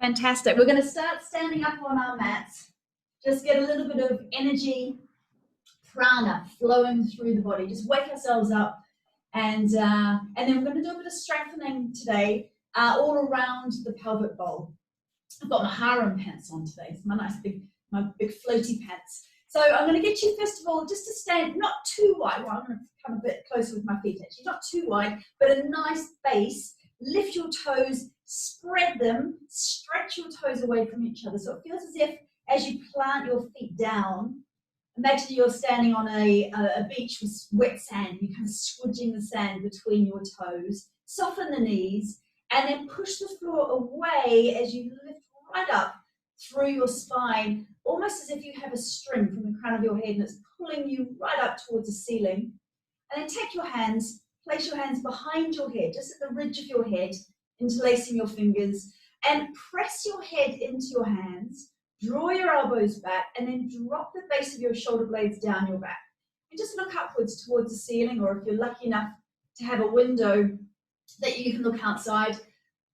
Fantastic. We're going to start standing up on our mats. Just get a little bit of energy, prana flowing through the body. Just wake ourselves up, and then we're going to do a bit of strengthening today, all around the pelvic bowl. I've got my harem pants on today, so my big floaty pants. So I'm going to get you first of all just to stand not too wide. Well, I'm going to come a bit closer with my feet actually, not too wide, but a nice base. Lift your toes, spread them, stretch your toes away from each other. So it feels as if as you plant your feet down, imagine you're standing on a beach with wet sand. You're kind of squidging the sand between your toes. Soften the knees and then push the floor away as you lift right up through your spine, almost as if you have a string from the crown of your head and it's pulling you right up towards the ceiling. And then take your hands, place your hands behind your head, just at the ridge of your head, interlacing your fingers, and press your head into your hands, draw your elbows back, and then drop the base of your shoulder blades down your back. And just look upwards towards the ceiling, or if you're lucky enough to have a window that you can look outside,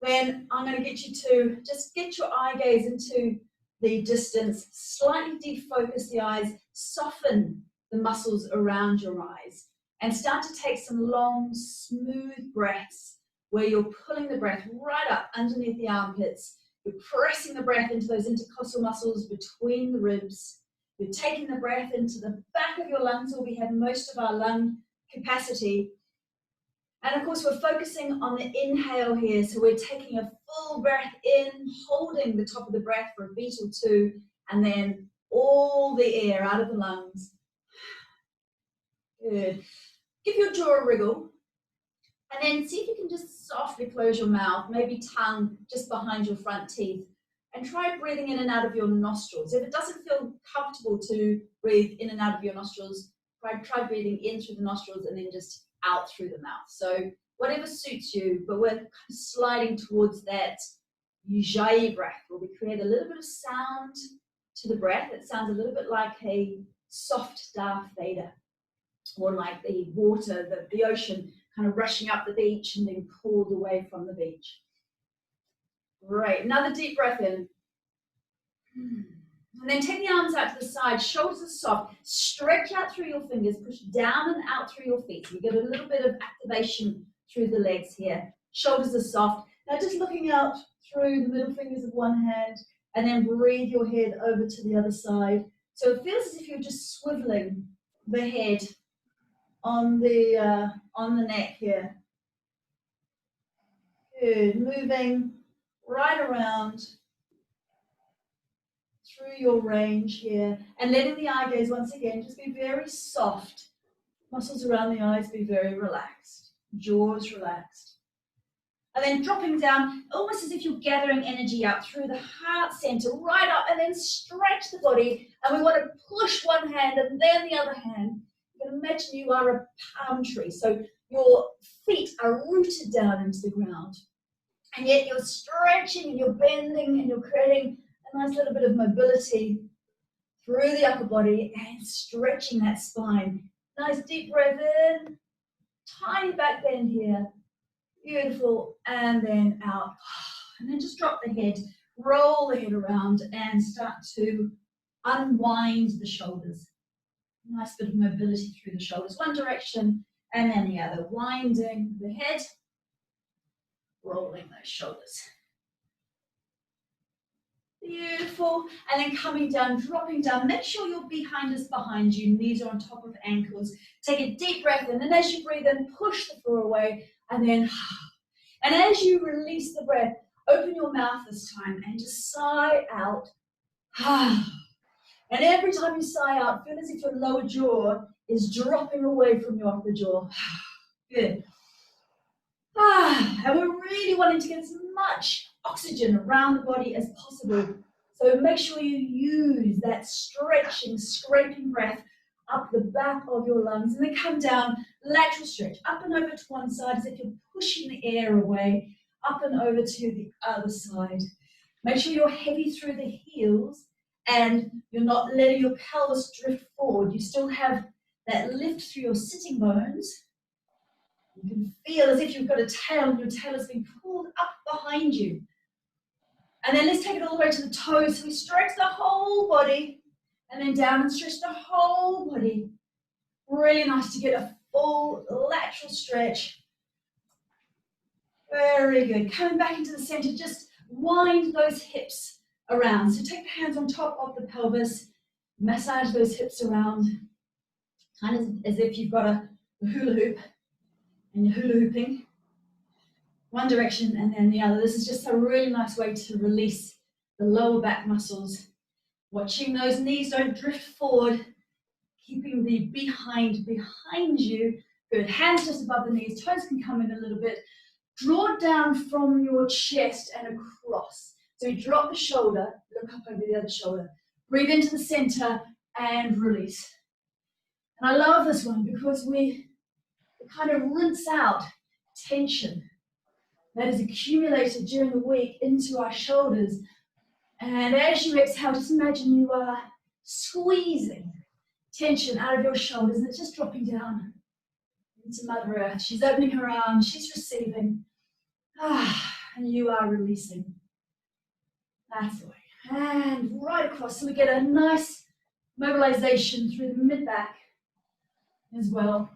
then I'm going to get you to just get your eye gaze into the distance, slightly defocus the eyes, soften the muscles around your eyes, and start to take some long, smooth breaths where you're pulling the breath right up underneath the armpits. You're pressing the breath into those intercostal muscles between the ribs. You're taking the breath into the back of your lungs where we have most of our lung capacity. And of course, we're focusing on the inhale here. So we're taking a full breath in, holding the top of the breath for a beat or two, and then all the air out of the lungs. Good. Give your jaw a wriggle. And then see if you can just softly close your mouth, maybe tongue just behind your front teeth. And try breathing in and out of your nostrils. If it doesn't feel comfortable to breathe in and out of your nostrils, try breathing in through the nostrils and then just out through the mouth. So whatever suits you, but we're kind of sliding towards that Ujjayi breath, where we create a little bit of sound to the breath. It sounds a little bit like a soft Darth Vader, or like the water, the ocean kind of rushing up the beach and being pulled away from the beach. Great, another deep breath in. And then take the arms out to the side, shoulders are soft, stretch out through your fingers, push down and out through your feet. So you get a little bit of activation through the legs here. Shoulders are soft. Now just looking out through the middle fingers of one hand, and then breathe your head over to the other side. So it feels as if you're just swiveling the head on the neck here. Good, moving right around through your range here, and letting the eye gaze once again just be very soft. Muscles around the eyes be very relaxed, jaws relaxed. And then dropping down, almost as if you're gathering energy up through the heart center, right up, and then stretch the body. And we want to push one hand and then the other hand. You can imagine you are a palm tree, so your feet are rooted down into the ground. And yet you're stretching and you're bending and you're creating a nice little bit of mobility through the upper body and stretching that spine. Nice deep breath in, tiny back bend here. Beautiful, and then out. And then just drop the head, roll the head around and start to unwind the shoulders. Nice bit of mobility through the shoulders, one direction and then the other. Winding the head, rolling those shoulders. Beautiful. And then coming down, dropping down. Make sure your behind is behind you, knees are on top of ankles. Take a deep breath in, and as you breathe in, push the floor away, and then, and as you release the breath, open your mouth this time and just sigh out. And every time you sigh out, feel as if your lower jaw is dropping away from your upper jaw. Good. And we're really wanting to get as much oxygen around the body as possible. So make sure you use that stretching, scraping breath up the back of your lungs, and then come down, lateral stretch, up and over to one side as if you're pushing the air away, up and over to the other side. Make sure you're heavy through the heels and you're not letting your pelvis drift forward. You still have that lift through your sitting bones. You can feel as if you've got a tail and your tail is being pulled up behind you. And then let's take it all the way to the toes. So we stretch the whole body and then down and stretch the whole body. Really nice to get a full lateral stretch. Very good. Coming back into the center, just wind those hips around. So take the hands on top of the pelvis, massage those hips around, kind of as if you've got a hula hoop and you're hula hooping. One direction and then the other. This is just a really nice way to release the lower back muscles. Watching those knees don't drift forward, keeping the behind you. Good. Hands just above the knees, toes can come in a little bit. Draw down from your chest and across. So you drop the shoulder, look up over the other shoulder. Breathe into the center and release. And I love this one because we kind of rinse out tension that is accumulated during the week into our shoulders. And as you exhale, just imagine you are squeezing tension out of your shoulders and it's just dropping down into Mother Earth. She's opening her arms, she's receiving, and you are releasing. That's the way. And right across, so we get a nice mobilization through the mid-back as well.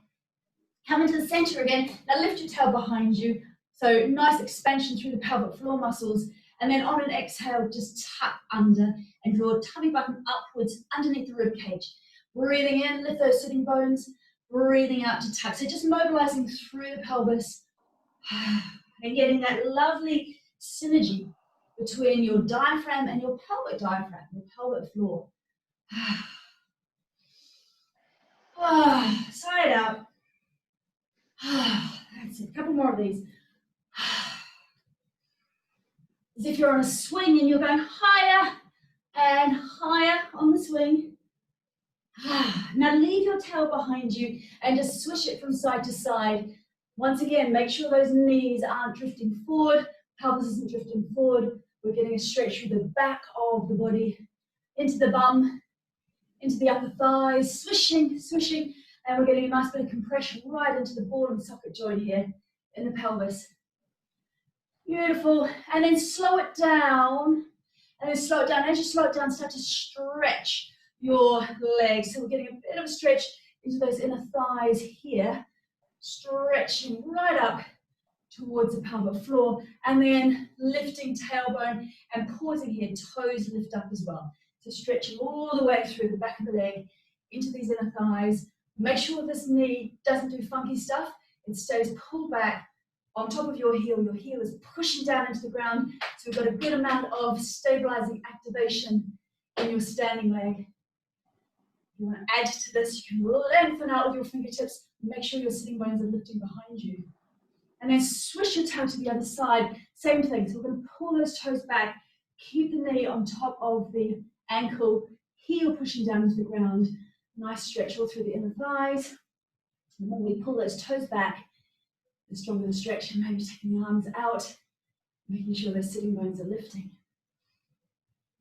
Come into the center again. Now lift your tail behind you. So nice expansion through the pelvic floor muscles. And then on an exhale, just tuck under and draw a tummy button upwards underneath the rib cage. Breathing in, lift those sitting bones. Breathing out to tuck. So just mobilizing through the pelvis and getting that lovely synergy between your diaphragm and your pelvic diaphragm, your pelvic floor. Sigh it out. That's it. A couple more of these. As if you're on a swing and you're going higher and higher on the swing. Now leave your tail behind you and just swish it from side to side. Once again, make sure those knees aren't drifting forward, pelvis isn't drifting forward. We're getting a stretch through the back of the body, into the bum, into the upper thighs, swishing, swishing, and we're getting a nice bit of compression right into the ball and socket joint here in the pelvis. Beautiful, and then slow it down, and then slow it down. As you slow it down, start to stretch your legs. So we're getting a bit of a stretch into those inner thighs here, stretching right up towards the pelvic floor, and then lifting tailbone and pausing here, toes lift up as well. So stretching all the way through the back of the leg into these inner thighs. Make sure this knee doesn't do funky stuff. It stays pulled back on top of your heel. Your heel is pushing down into the ground. So we've got a good amount of stabilizing activation in your standing leg. If you want to add to this, you can lengthen out with your fingertips. Make sure your sitting bones are lifting behind you. And then swish your toe to the other side. Same thing. So we're going to pull those toes back. Keep the knee on top of the ankle. Heel pushing down into the ground. Nice stretch all through the inner thighs. And then we pull those toes back. The stronger the stretch, and maybe taking the arms out, making sure those sitting bones are lifting.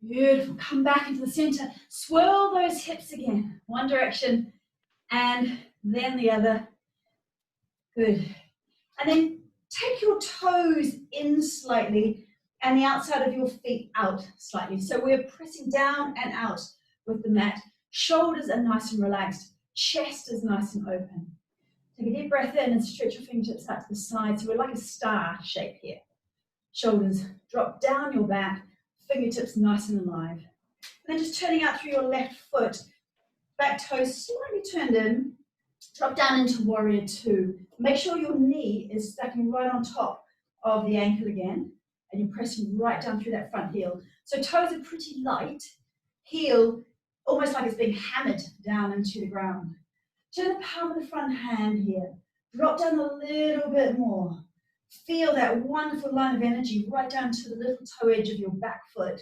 Beautiful. Come back into the center. Swirl those hips again. One direction and then the other. Good. And then take your toes in slightly and the outside of your feet out slightly. So we're pressing down and out with the mat. Shoulders are nice and relaxed. Chest is nice and open. Take a deep breath in and stretch your fingertips out to the side. So we're like a star shape here. Shoulders drop down your back, fingertips nice and alive. And then just turning out through your left foot, back toes slightly turned in, drop down into warrior two. Make sure your knee is stacking right on top of the ankle again, and you're pressing right down through that front heel. So toes are pretty light, heel almost like it's being hammered down into the ground. Turn the palm of the front hand here. Drop down a little bit more. Feel that wonderful line of energy right down to the little toe edge of your back foot.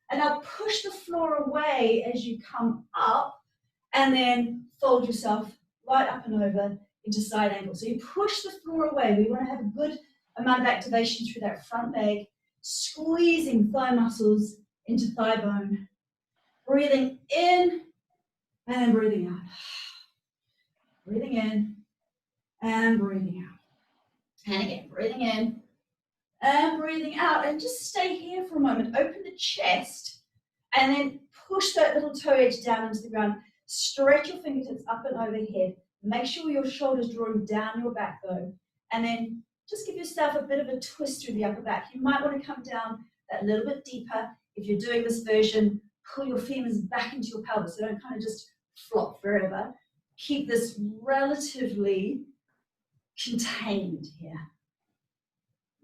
And now push the floor away as you come up and then fold yourself right up and over into side angle. So you push the floor away. We want to have a good amount of activation through that front leg, squeezing thigh muscles into thigh bone. Breathing in and breathing out. Breathing in and breathing out. And again, breathing in And breathing out, and just stay here for a moment. Open the chest and then push that little toe edge down into the ground. Stretch your fingertips up and overhead. Make sure your shoulders drawing down your back though. And then just give yourself a bit of a twist through the upper back. You might want to come down that little bit deeper. If you're doing this version, pull your femurs back into your pelvis, so don't kind of just flop forever. Keep this relatively contained here.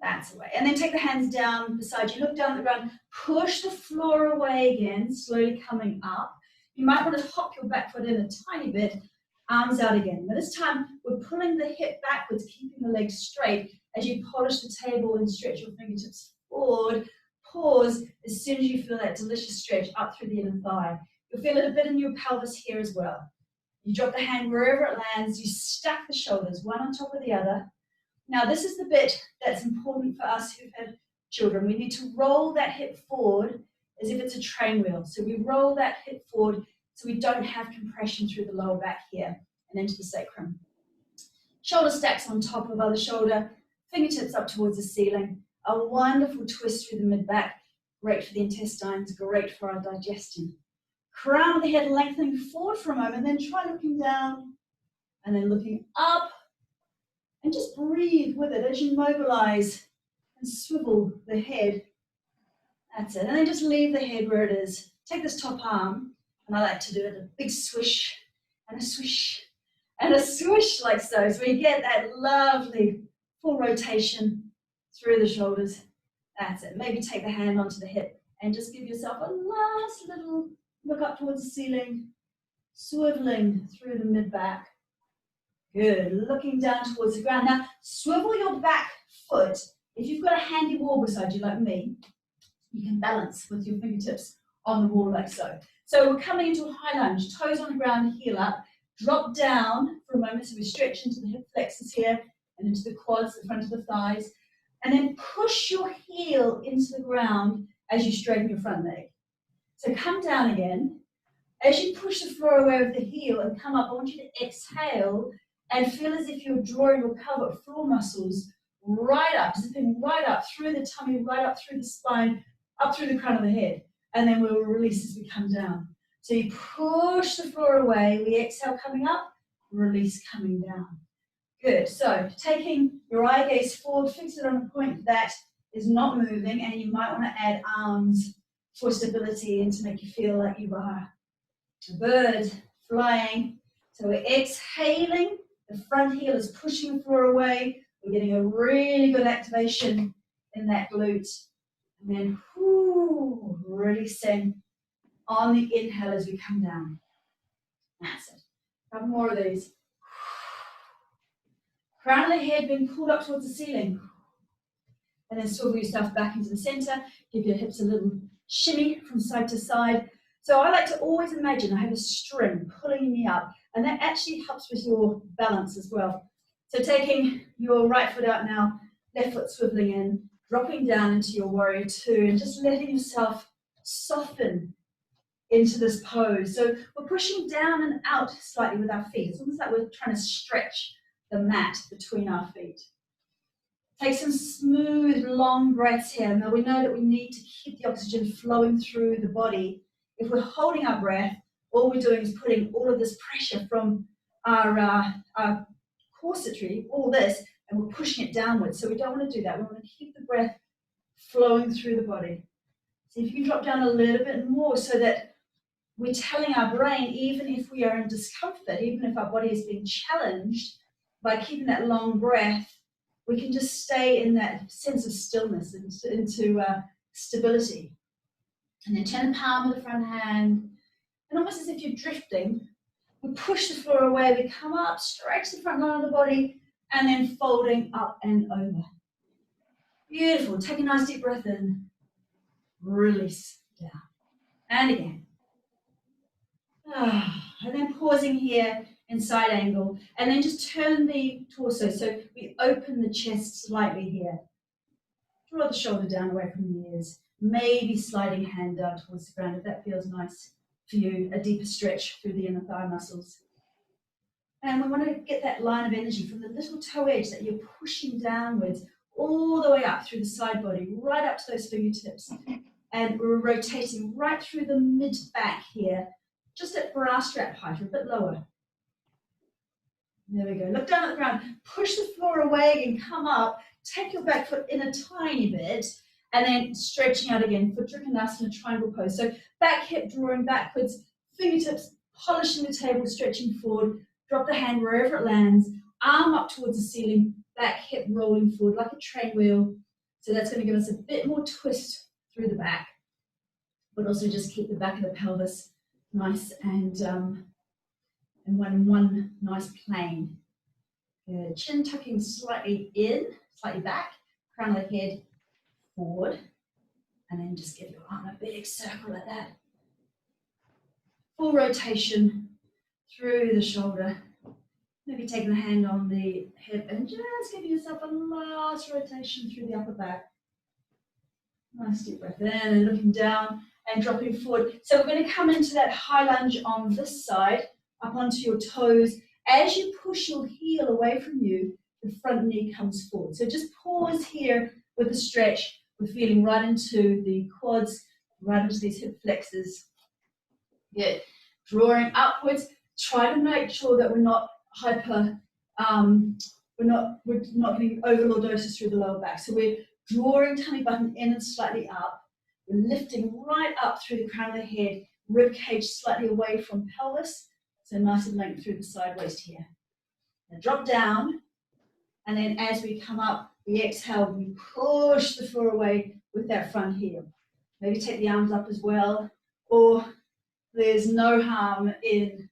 That's the way. And then take the hands down beside you. Look down at the ground. Push the floor away again, slowly coming up. You might want to hop your back foot in a tiny bit. Arms out again. Now this time, we're pulling the hip backwards, keeping the legs straight as you polish the table and stretch your fingertips forward. Pause as soon as you feel that delicious stretch up through the inner thigh. You'll feel it a bit in your pelvis here as well. You drop the hand wherever it lands. You stack the shoulders, one on top of the other. Now this is the bit that's important for us who've had children. We need to roll that hip forward as if it's a train wheel. So we roll that hip forward so we don't have compression through the lower back here and into the sacrum. Shoulder stacks on top of other shoulder, fingertips up towards the ceiling. A wonderful twist through the mid-back, great for the intestines, great for our digestion. Crown of the head lengthening forward for a moment, then try looking down and then looking up. And just breathe with it as you mobilize and swivel the head. That's it. And then just leave the head where it is. Take this top arm, and I like to do it a big swish and a swish and a swish like so. So we get that lovely full rotation through the shoulders. That's it. Maybe take the hand onto the hip and just give yourself a last little look up towards the ceiling, swiveling through the mid-back. Good, looking down towards the ground. Now, swivel your back foot. If you've got a handy wall beside you like me, you can balance with your fingertips on the wall like so. So we're coming into a high lunge, toes on the ground, heel up, drop down for a moment, so we stretch into the hip flexors here and into the quads, the front of the thighs, and then push your heel into the ground as you straighten your front leg. So come down again. As you push the floor away with the heel and come up, I want you to exhale and feel as if you're drawing your pelvic floor muscles right up, zipping right up through the tummy, right up through the spine, up through the crown of the head. And then we'll release as we come down. So you push the floor away, we exhale coming up, release coming down. Good, so taking your eye gaze forward, fix it on a point that is not moving, and you might want to add arms for stability and to make you feel like you are a bird flying. So we're exhaling. The front heel is pushing the floor away. We're getting a really good activation in that glute. And then releasing on the inhale as we come down. That's it. A couple more of these. Crown of the head being pulled up towards the ceiling. And then swivel yourself back into the center. Give your hips a little shimmy from side to side. So I like to always imagine I have a string pulling me up, and that actually helps with your balance as well. So taking your right foot out now, left foot swiveling in, dropping down into your warrior two, and just letting yourself soften into this pose. So we're pushing down and out slightly with our feet. It's almost like we're trying to stretch the mat between our feet. Take some smooth, long breaths here. Now we know that we need to keep the oxygen flowing through the body. If we're holding our breath, all we're doing is putting all of this pressure from our corsetry, all this, and we're pushing it downwards. So we don't want to do that. We want to keep the breath flowing through the body. So if you can drop down a little bit more so that we're telling our brain, even if we are in discomfort, even if our body is being challenged, by keeping that long breath, we can just stay in that sense of stillness and into stability. And then turn the palm of the front hand, and almost as if you're drifting, we push the floor away, we come up, stretch the front line of the body, and then folding up and over. Beautiful. Take a nice deep breath in. Release down. And again. And then pausing here in side angle, and then just turn the torso so we open the chest slightly here. Draw the shoulder down away from the ears. Maybe sliding hand down towards the ground if that feels nice for you, a deeper stretch through the inner thigh muscles. And we want to get that line of energy from the little toe edge that you're pushing downwards all the way up through the side body, right up to those fingertips. And we're rotating right through the mid-back here, just at bra strap height, or a bit lower. There we go. Look down at the ground. Push the floor away and come up. Take your back foot in a tiny bit, and then stretching out again for Trikonasana, triangle pose. So back hip drawing backwards, fingertips polishing the table, stretching forward. Drop the hand wherever it lands. Arm up towards the ceiling. Back hip rolling forward like a train wheel. So that's going to give us a bit more twist through the back, but also just keep the back of the pelvis nice and one nice plane. Good. Chin tucking slightly in, slightly back, crown of the head forward, and then just give your arm a big circle like that. Full rotation through the shoulder. Maybe taking the hand on the hip and just give yourself a last rotation through the upper back. Nice deep breath in and looking down and dropping forward. So we're going to come into that high lunge on this side, up onto your toes. As you push your heel away from you, the front knee comes forward. So just pause here with the stretch. We're feeling right into the quads, right into these hip flexors. Good. Drawing upwards. Try to make sure that we're not we're not getting overlordosis through the lower back. So we're drawing tummy button in and slightly up. We're lifting right up through the crown of the head, rib cage slightly away from pelvis. So nice and length through the side waist here. Now drop down, and then as we come up, we exhale, we push the floor away with that front heel. Maybe take the arms up as well, or there's no harm in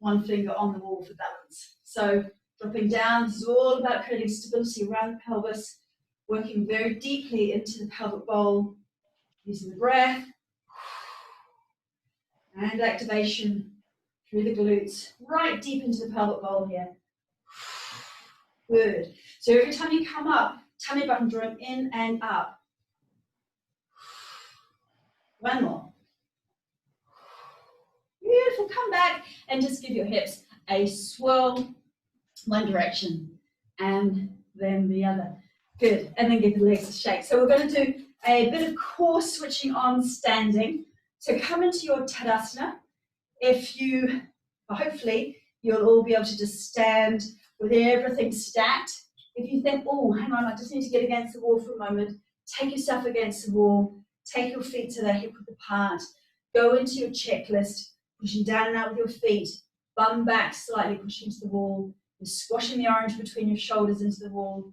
one finger on the wall for balance. So dropping down, this is all about creating stability around the pelvis, working very deeply into the pelvic bowl, using the breath, and activation through the glutes, right deep into the pelvic bowl here. Good. So every time you come up, tummy button drawing in and up. One more. Beautiful. Come back and just give your hips a swirl, one direction and then the other. Good. And then give the legs a shake. So we're going to do a bit of core switching on standing. So come into your Tadasana. Hopefully you'll all be able to just stand with everything stacked. If you think, oh, hang on, I just need to get against the wall for a moment, take yourself against the wall, take your feet to the hip width apart, go into your checklist, pushing down and out with your feet, bum back slightly, pushing to the wall, you're squashing the orange between your shoulders into the wall,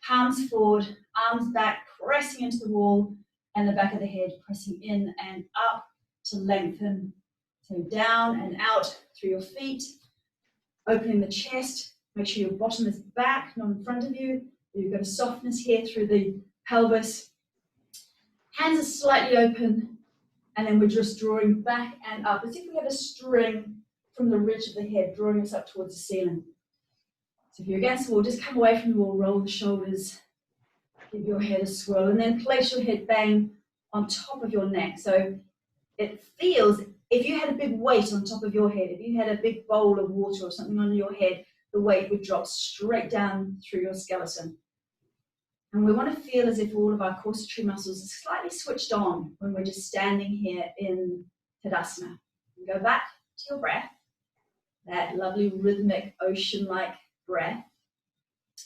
palms forward, arms back, pressing into the wall, and the back of the head pressing in and up to lengthen. So down and out through your feet, opening the chest, make sure your bottom is back, not in front of you. You've got a softness here through the pelvis. Hands are slightly open, and then we're just drawing back and up, as if we had a string from the ridge of the head, drawing us up towards the ceiling. So if you're against the wall, just come away from the wall, roll the shoulders, give your head a swirl, and then place your head bang on top of your neck. So it feels, if you had a big weight on top of your head, if you had a big bowl of water or something on your head, the weight would drop straight down through your skeleton. And we want to feel as if all of our corsatory muscles are slightly switched on when we're just standing here in Tadasana. And go back to your breath, that lovely rhythmic ocean-like breath.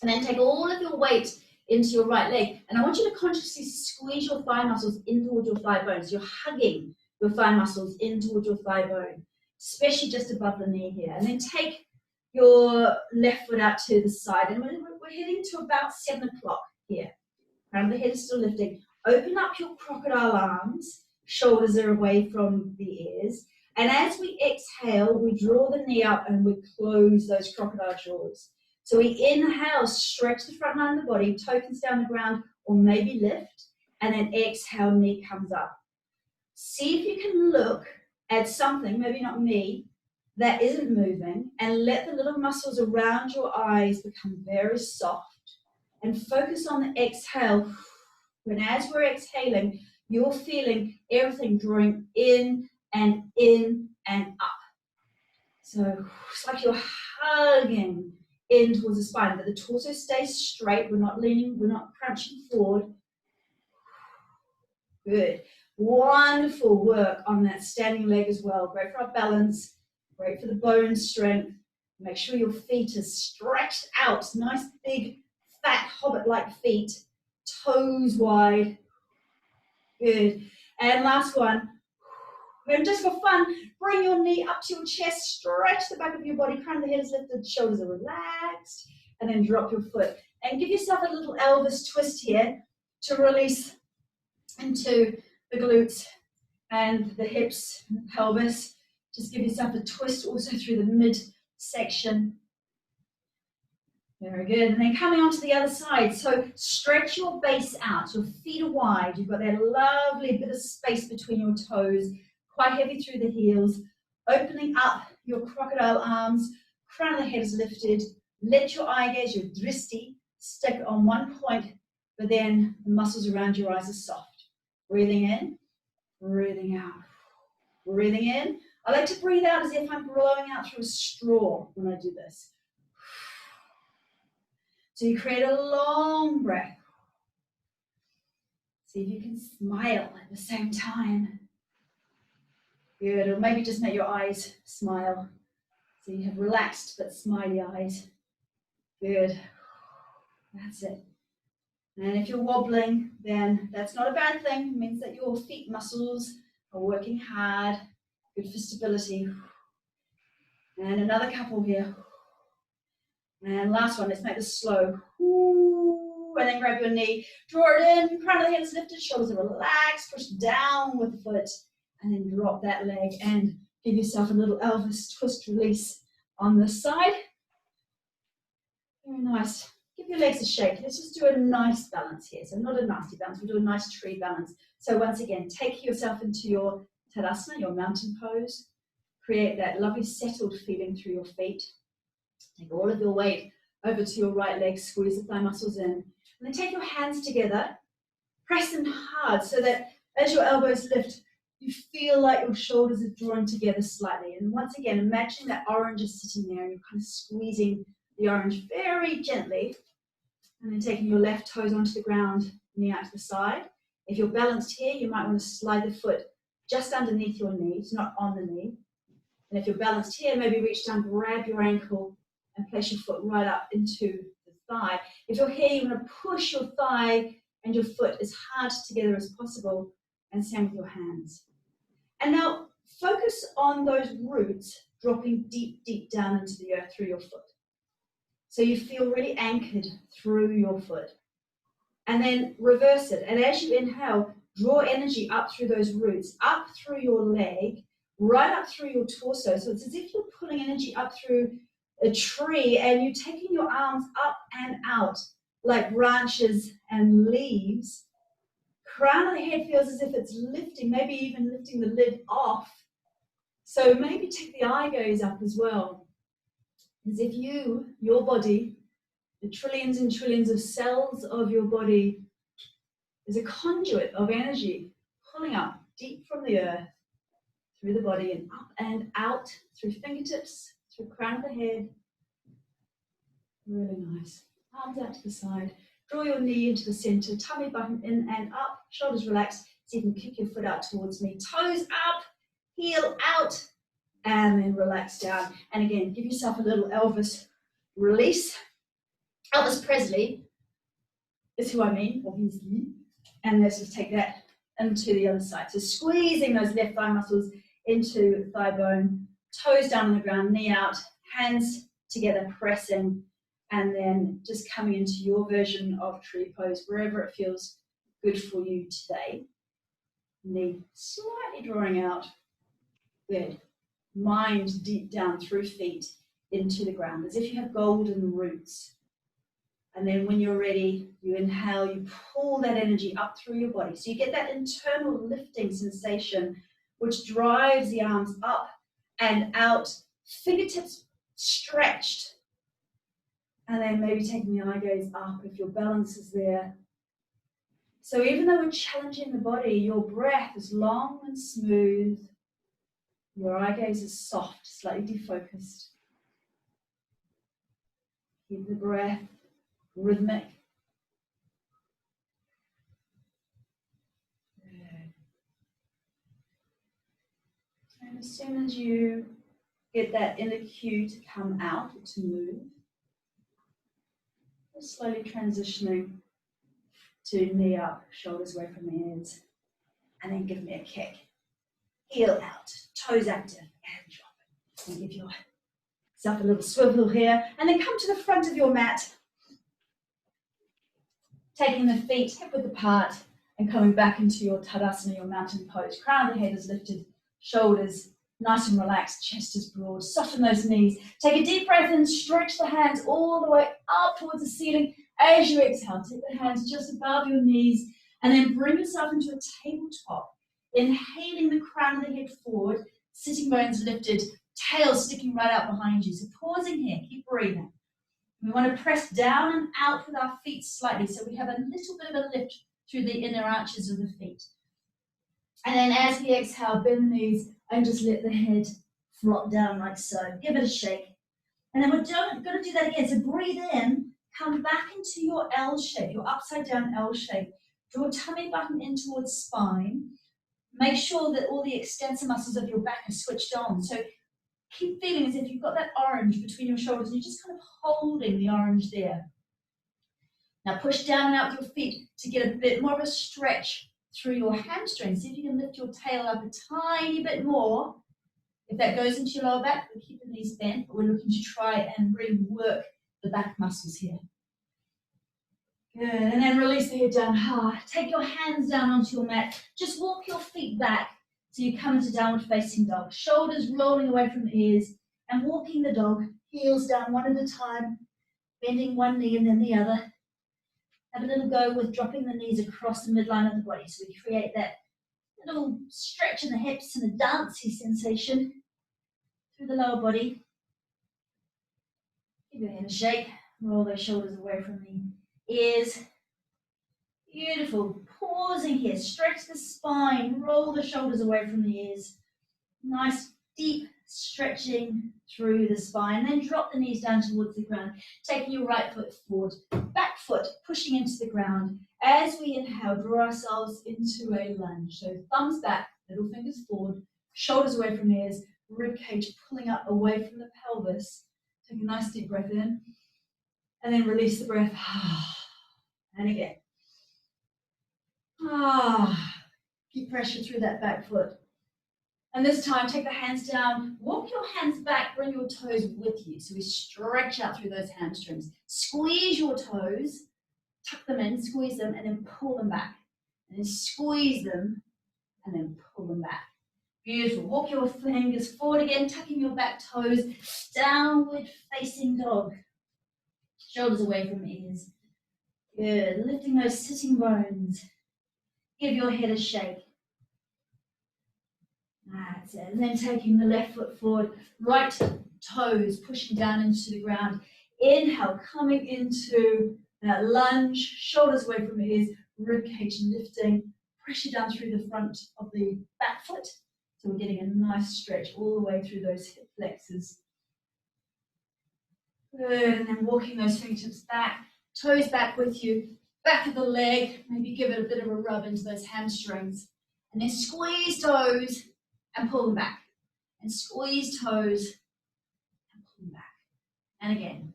And then take all of your weight into your right leg. And I want you to consciously squeeze your thigh muscles in towards your thigh bones. You're hugging your thigh muscles in towards your thigh bone, especially just above the knee here. And then take your left foot out to the side. And we're heading to about 7 o'clock here. Crown of the head is still lifting. Open up your crocodile arms. Shoulders are away from the ears. And as we exhale, we draw the knee up and we close those crocodile jaws. So we inhale, stretch the front line of the body, toe can stay on the ground or maybe lift. And then exhale, knee comes up. See if you can look at something, maybe not me, that isn't moving, and let the little muscles around your eyes become very soft. And focus on the exhale. When as we're exhaling, you're feeling everything drawing in and up. So it's like you're hugging in towards the spine, but the torso stays straight. We're not leaning, we're not crunching forward. Good. Wonderful work on that standing leg as well. Great for our balance, great for the bone strength. Make sure your feet are stretched out. Nice big, fat, hobbit-like feet. Toes wide. Good. And last one. And just for fun, bring your knee up to your chest, stretch the back of your body, crown of the head is lifted, shoulders are relaxed, and then drop your foot. And give yourself a little Elvis twist here to release into the glutes and the hips and the pelvis. Just give yourself a twist also through the midsection. Very good. And then coming on to the other side. So stretch your base out. Your feet are wide. You've got that lovely bit of space between your toes. Quite heavy through the heels. Opening up your crocodile arms. Crown of the head is lifted. Let your eye gaze, your dristi, stick on one point, but then the muscles around your eyes are soft. Breathing in, breathing out. Breathing in. I like to breathe out as if I'm blowing out through a straw when I do this. So you create a long breath. See if you can smile at the same time. Good, or maybe just make your eyes smile. So you have relaxed but smiley eyes. Good, that's it. And if you're wobbling, then that's not a bad thing. It means that your feet muscles are working hard. Good for stability. And another couple here. And last one, let's make this slow. And then grab your knee, draw it in, crown of the head is lifted, shoulders are relaxed, push down with the foot, and then drop that leg and give yourself a little Elvis twist release on this side. Very nice. Give your legs a shake. Let's just do a nice balance here. So not a nasty balance, we'll do a nice tree balance. So once again, take yourself into your Tadasana, your mountain pose. Create that lovely settled feeling through your feet. Take all of your weight over to your right leg, squeeze the thigh muscles in. And then take your hands together, press them hard so that as your elbows lift, you feel like your shoulders are drawn together slightly. And once again, imagine that orange is sitting there and you're kind of squeezing the orange very gently. And then taking your left toes onto the ground, knee out to the side. If you're balanced here, you might want to slide the foot just underneath your knees, not on the knee. And if you're balanced here, maybe reach down, grab your ankle, and place your foot right up into the thigh. If you're here, you want to push your thigh and your foot as hard together as possible, and same with your hands. And now focus on those roots dropping deep, deep down into the earth through your foot. So you feel really anchored through your foot. And then reverse it. And as you inhale, draw energy up through those roots, up through your leg, right up through your torso. So it's as if you're pulling energy up through a tree and you're taking your arms up and out like branches and leaves. Crown of the head feels as if it's lifting, maybe even lifting the lid off. So maybe take the eye gaze up as well. As if your body, the trillions and trillions of cells of your body is a conduit of energy pulling up deep from the earth, through the body and up and out, through fingertips, through crown of the head. Really nice. Arms out to the side. Draw your knee into the center, tummy button in and up, shoulders relaxed. So you can kick your foot out towards me. Toes up, heel out, and then relax down. And again, give yourself a little Elvis release. Elvis Presley is who I mean, obviously. And let's just take that into the other side. So squeezing those left thigh muscles into the thigh bone, toes down on the ground, knee out, hands together, pressing, and then just coming into your version of tree pose, wherever it feels good for you today. Knee slightly drawing out. Good. Mind deep down through feet into the ground, as if you have golden roots. And then when you're ready, you inhale, you pull that energy up through your body. So you get that internal lifting sensation, which drives the arms up and out, fingertips stretched. And then maybe taking the eye gaze up if your balance is there. So even though we're challenging the body, your breath is long and smooth. Your eye gaze is soft, slightly defocused. Keep the breath rhythmic. Good. And as soon as you get that inner cue to come out or to move, just slowly transitioning to knee up, shoulders away from the ears, and then give me a kick. Heel out, toes active, and drop it. And give yourself a little swivel here, and then come to the front of your mat, taking the feet hip width apart and coming back into your Tadasana, your mountain pose. Crown of the head is lifted, shoulders nice and relaxed, chest is broad. Soften those knees. Take a deep breath in, stretch the hands all the way up towards the ceiling. As you exhale, take the hands just above your knees and then bring yourself into a tabletop. Inhaling the crown of the head forward, sitting bones lifted, tail sticking right out behind you. So pausing here, keep breathing. We want to press down and out with our feet slightly so we have a little bit of a lift through the inner arches of the feet. And then as we exhale, bend the knees and just let the head flop down like so. Give it a shake. And then we're going to do that again. So breathe in, come back into your L shape, your upside down L shape. Draw tummy button in towards spine. Make sure that all the extensor muscles of your back are switched on. So keep feeling as if you've got that orange between your shoulders and you're just kind of holding the orange there. Now push down and out with your feet to get a bit more of a stretch through your hamstrings. See if you can lift your tail up a tiny bit more. If that goes into your lower back, we'll keep the knees bent, but we're looking to try and really work the back muscles here. Good, and then release the head down hard. Take your hands down onto your mat. Just walk your feet back so you come into downward facing dog. Shoulders rolling away from the ears and walking the dog. Heels down one at a time, bending one knee and then the other. Have a little go with dropping the knees across the midline of the body so we create that little stretch in the hips and a dancey sensation through the lower body. Give your head a shake. Roll those shoulders away from the ears. Beautiful. Pausing here. Stretch the spine. Roll the shoulders away from the ears. Nice deep stretching through the spine. Then drop the knees down towards the ground. Taking your right foot forward. Back foot pushing into the ground. As we inhale, draw ourselves into a lunge. So thumbs back, little fingers forward, shoulders away from the ears, rib cage pulling up away from the pelvis. Take a nice deep breath in. And then release the breath. And again. Keep pressure through that back foot. And this time, take the hands down, walk your hands back, bring your toes with you. So we stretch out through those hamstrings. Squeeze your toes, tuck them in, squeeze them, and then pull them back. And then squeeze them, and then pull them back. Beautiful. Walk your fingers forward again, tucking your back toes, downward facing dog. Shoulders away from ears. Good. Lifting those sitting bones. Give your head a shake. That's it. And then taking the left foot forward, right toes pushing down into the ground. Inhale, coming into that lunge, shoulders away from the ears, rib cage lifting, pressure down through the front of the back foot. So we're getting a nice stretch all the way through those hip flexors. Good, and then walking those fingertips back, toes back with you, back of the leg, maybe give it a bit of a rub into those hamstrings. And then squeeze toes and pull them back. And squeeze toes and pull them back. And again,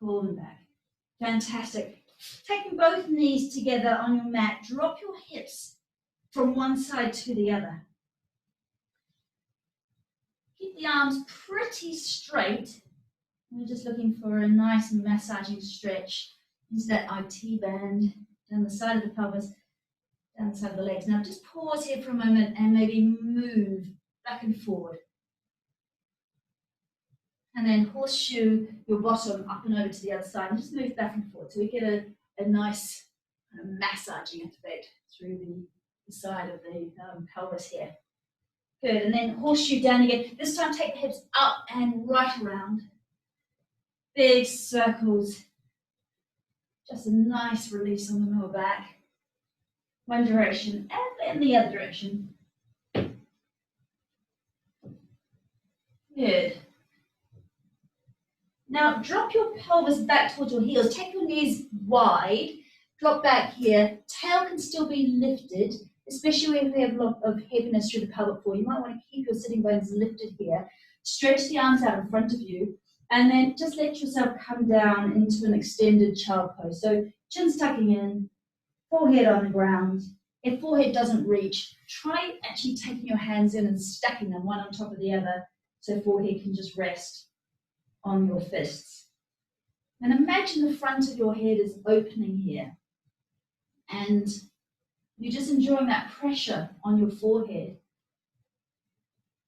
pull them back. Fantastic. Taking both knees together on your mat, drop your hips from one side to the other. Keep the arms pretty straight. We're just looking for a nice massaging stretch into that IT band, down the side of the pelvis, down the side of the legs. Now just pause here for a moment and maybe move back and forward. And then horseshoe your bottom up and over to the other side and just move back and forth. So we get a nice kind of massaging effect through the side of the pelvis here. Good, and then horseshoe down again. This time take the hips up and right around. Big circles. Just a nice release on the lower back. One direction and then the other direction. Good. Now drop your pelvis back towards your heels. Take your knees wide. Drop back here. Tail can still be lifted, especially if we have a lot of heaviness through the pelvic floor. You might want to keep your sitting bones lifted here. Stretch the arms out in front of you, and then just let yourself come down into an extended child pose. So chin's tucking in, forehead on the ground. If forehead doesn't reach, try actually taking your hands in and stacking them one on top of the other so forehead can just rest on your fists. And imagine the front of your head is opening here. And you're just enjoying that pressure on your forehead.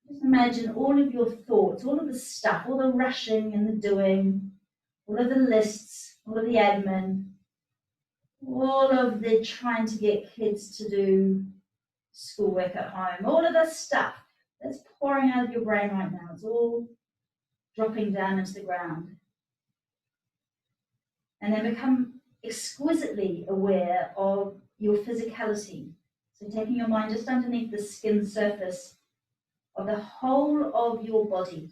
Just imagine all of your thoughts, all of the stuff, all the rushing and the doing, all of the lists, all of the admin, all of the trying to get kids to do schoolwork at home, all of the stuff that's pouring out of your brain right now. It's all dropping down into the ground. And then become exquisitely aware of your physicality. So taking your mind just underneath the skin surface of the whole of your body.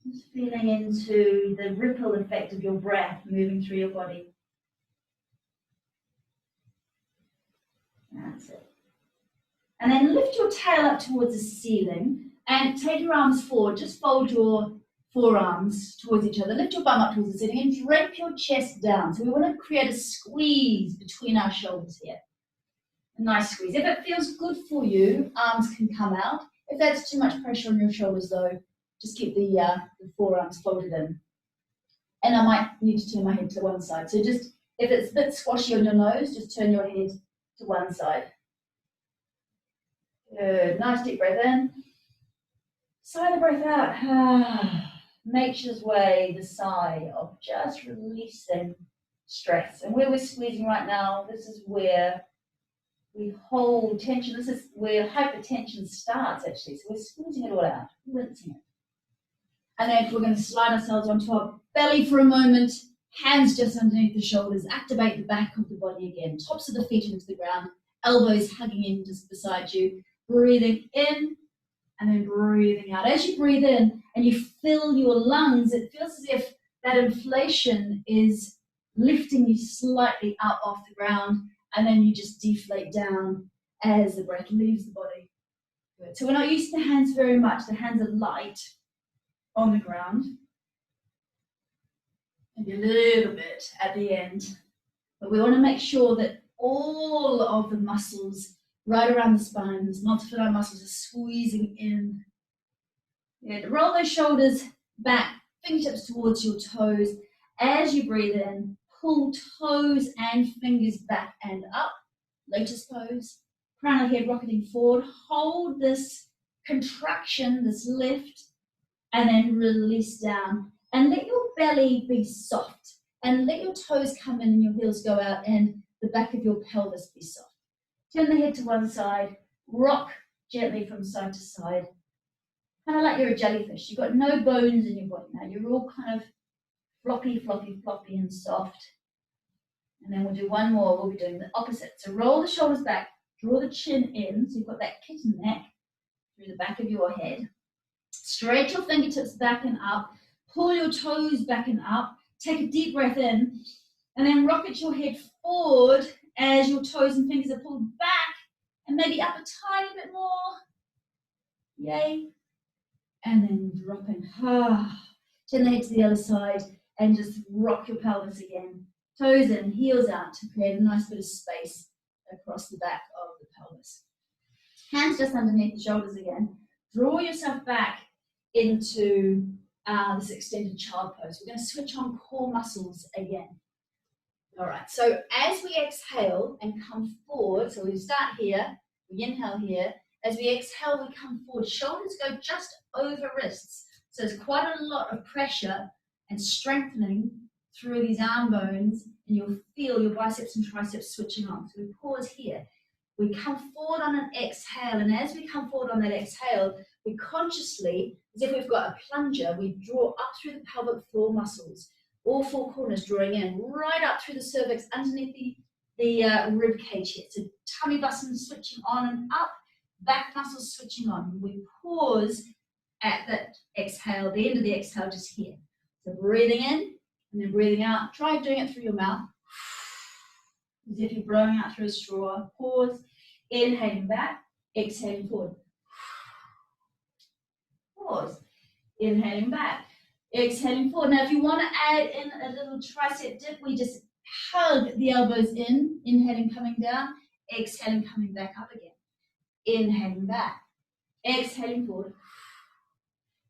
Just feeling into the ripple effect of your breath moving through your body. That's it. And then lift your tail up towards the ceiling and take your arms forward. Just fold your forearms towards each other. Lift your bum up towards the ceiling and drape your chest down. So we want to create a squeeze between our shoulders here. A nice squeeze. If it feels good for you, arms can come out. If that's too much pressure on your shoulders though, just keep the forearms folded in. And I might need to turn my head to one side. So just, if it's a bit squashy on your nose, just turn your head to one side. Good. Nice deep breath in. Sigh the breath out. Nature's way, the sigh of just releasing stress. And where we're squeezing right now, this is where we hold tension. This is where hypertension starts, actually. So we're squeezing it all out, rinsing it. And then we're going to slide ourselves onto our belly for a moment. Hands just underneath the shoulders. Activate the back of the body again. Tops of the feet into the ground. Elbows hugging in just beside you. Breathing in and then breathing out. As you breathe in and you fill your lungs, it feels as if that inflation is lifting you slightly up off the ground, and then you just deflate down as the breath leaves the body. Good. So we're not using the hands very much. The hands are light on the ground. Maybe a little bit at the end. But we want to make sure that all of the muscles right around the spine, these multifilar muscles, are squeezing in. Good. Roll those shoulders back, fingertips towards your toes. As you breathe in, pull toes and fingers back and up. Lotus pose. Crown of the head rocketing forward. Hold this contraction, this lift, and then release down. And let your belly be soft. And let your toes come in and your heels go out and the back of your pelvis be soft. Turn the head to one side. Rock gently from side to side. Kind of like you're a jellyfish. You've got no bones in your body now. You're all kind of floppy, floppy, floppy and soft. And then we'll do one more. We'll be doing the opposite. So roll the shoulders back. Draw the chin in. So you've got that kitten neck through the back of your head. Stretch your fingertips back and up. Pull your toes back and up. Take a deep breath in. And then rocket your head forward as your toes and fingers are pulled back. And maybe up a tiny bit more. Yay. And then dropping. Turn the head to the other side and just rock your pelvis again. Toes in, heels out to create a nice bit of space across the back of the pelvis. Hands just underneath the shoulders again. Draw yourself back into this extended child pose. We're going to switch on core muscles again. All right, so as we exhale and come forward, so we start here, we inhale here. As we exhale, we come forward. Shoulders go just over wrists. So there's quite a lot of pressure and strengthening through these arm bones, and you'll feel your biceps and triceps switching on. So we pause here. We come forward on an exhale, and as we come forward on that exhale, we consciously, as if we've got a plunger, we draw up through the pelvic floor muscles, all four corners drawing in, right up through the cervix, underneath the rib cage here. So tummy button switching on and up, back muscles switching on. We pause at that exhale, the end of the exhale just here. So breathing in and then breathing out. Try doing it through your mouth, as if you're blowing out through a straw. Pause, inhaling back, exhaling forward. Pause, inhaling back, exhaling forward. Now, if you want to add in a little tricep dip, we just hug the elbows in, inhaling, coming down, exhaling, coming back up again. Inhaling back, exhaling forward,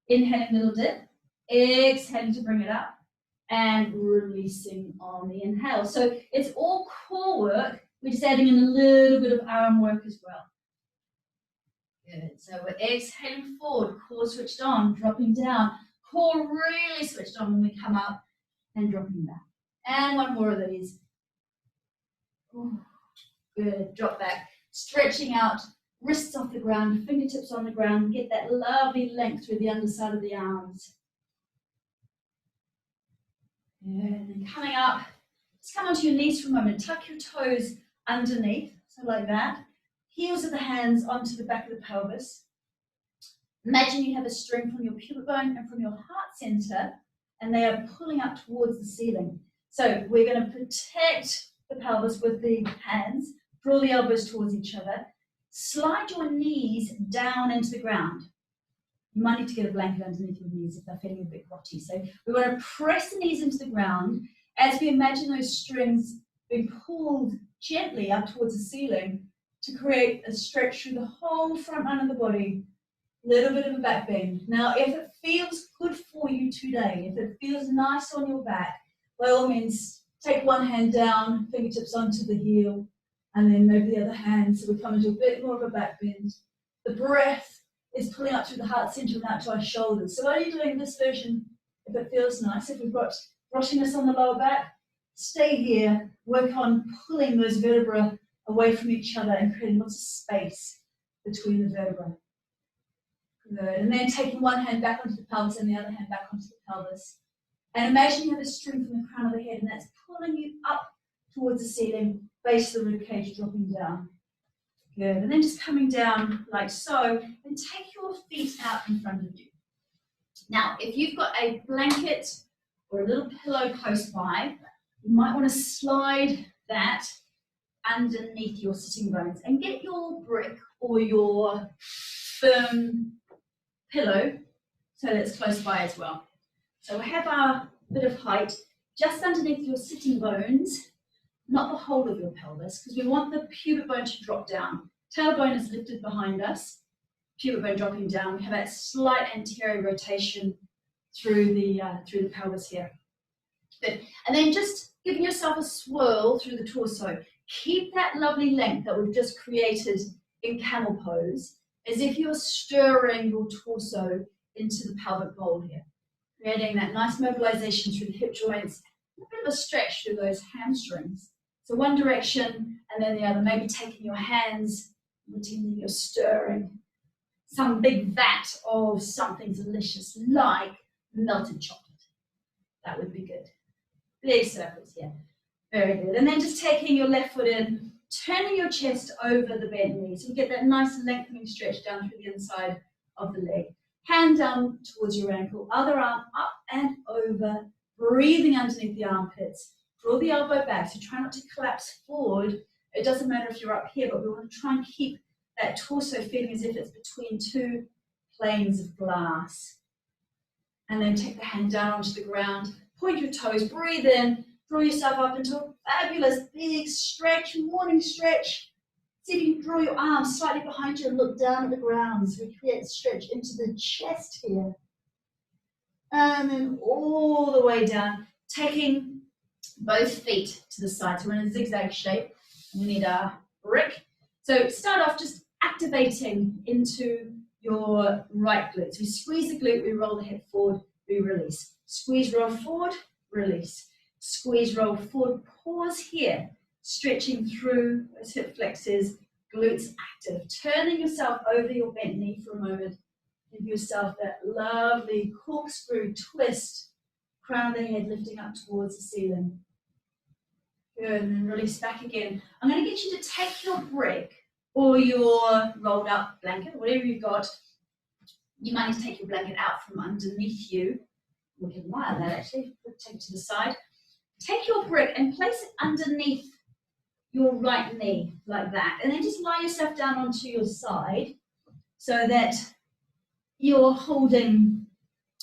inhaling little dip, exhaling to bring it up, and releasing on the inhale. So it's all core work. We're just adding in a little bit of arm work as well. Good. So we're exhaling forward, core switched on, dropping down, core really switched on when we come up, and dropping back. And one more of these. Good. Drop back, stretching out, wrists off the ground, fingertips on the ground. Get that lovely length through the underside of the arms. And then coming up, just come onto your knees for a moment. Tuck your toes underneath, so like that. Heels of the hands onto the back of the pelvis. Imagine you have a string from your pubic bone and from your heart center, and they are pulling up towards the ceiling. So we're going to protect the pelvis with the hands, draw the elbows towards each other, slide your knees down into the ground. You might need to get a blanket underneath your knees if they're feeling a bit rotty. So we want to press the knees into the ground as we imagine those strings being pulled gently up towards the ceiling to create a stretch through the whole front line of the body. Little bit of a back bend. Now, if it feels good for you today, if it feels nice on your back, by all means, take one hand down, fingertips onto the heel, and then maybe the other hand, so we come into a bit more of a back bend. The breath is pulling up through the heart center and out to our shoulders. So only doing this version if it feels nice. If we've got rottiness on the lower back, stay here, work on pulling those vertebrae away from each other and creating lots of space between the vertebrae. Good. And then taking one hand back onto the pelvis and the other hand back onto the pelvis. And imagine you have a string from the crown of the head and that's pulling you up towards the ceiling, base of the rib cage dropping down. Good. And then just coming down like so, and take your feet out in front of you. Now, if you've got a blanket or a little pillow close by, you might want to slide that underneath your sitting bones and get your brick or your firm pillow so that's close by as well. So we have our bit of height just underneath your sitting bones, not the whole of your pelvis, because we want the pubic bone to drop down. Tailbone is lifted behind us, pubic bone dropping down. We have that slight anterior rotation through the pelvis here. Good. And then just giving yourself a swirl through the torso. Keep that lovely length that we've just created in camel pose, as if you're stirring your torso into the pelvic bowl here, creating that nice mobilization through the hip joints, a bit of a stretch through those hamstrings. So one direction and then the other, maybe taking your hands, pretending you're stirring some big vat of something delicious like melted chocolate. That would be good. Big circles here. Very good. And then just taking your left foot in, turning your chest over the bent knee. So you get that nice lengthening stretch down through the inside of the leg. Hand down towards your ankle, other arm up and over, breathing underneath the armpits. Draw the elbow back, so try not to collapse forward. It doesn't matter if you're up here, but we want to try and keep that torso feeling as if it's between two planes of glass. And then take the hand down onto the ground, point your toes, breathe in, draw yourself up into a fabulous big stretch, morning stretch. See if you can draw your arms slightly behind you and look down at the ground. So we create a stretch into the chest here. And then all the way down, taking both feet to the side. So we're in a zigzag shape. We need our brick. So start off just activating into your right glutes. We squeeze the glute, we roll the hip forward, we release. Squeeze, roll forward, release. Squeeze, roll forward, pause here. Stretching through those hip flexors, glutes active. Turning yourself over your bent knee for a moment. Give yourself that lovely corkscrew twist. Crown of the head lifting up towards the ceiling. Good, and then release back again. I'm going to get you to take your brick or your rolled up blanket, whatever you've got. You might need to take your blanket out from underneath you We can wire that actually. Take it to the side. Take your brick and place it underneath your right knee like that. And then just lie yourself down onto your side so that you're holding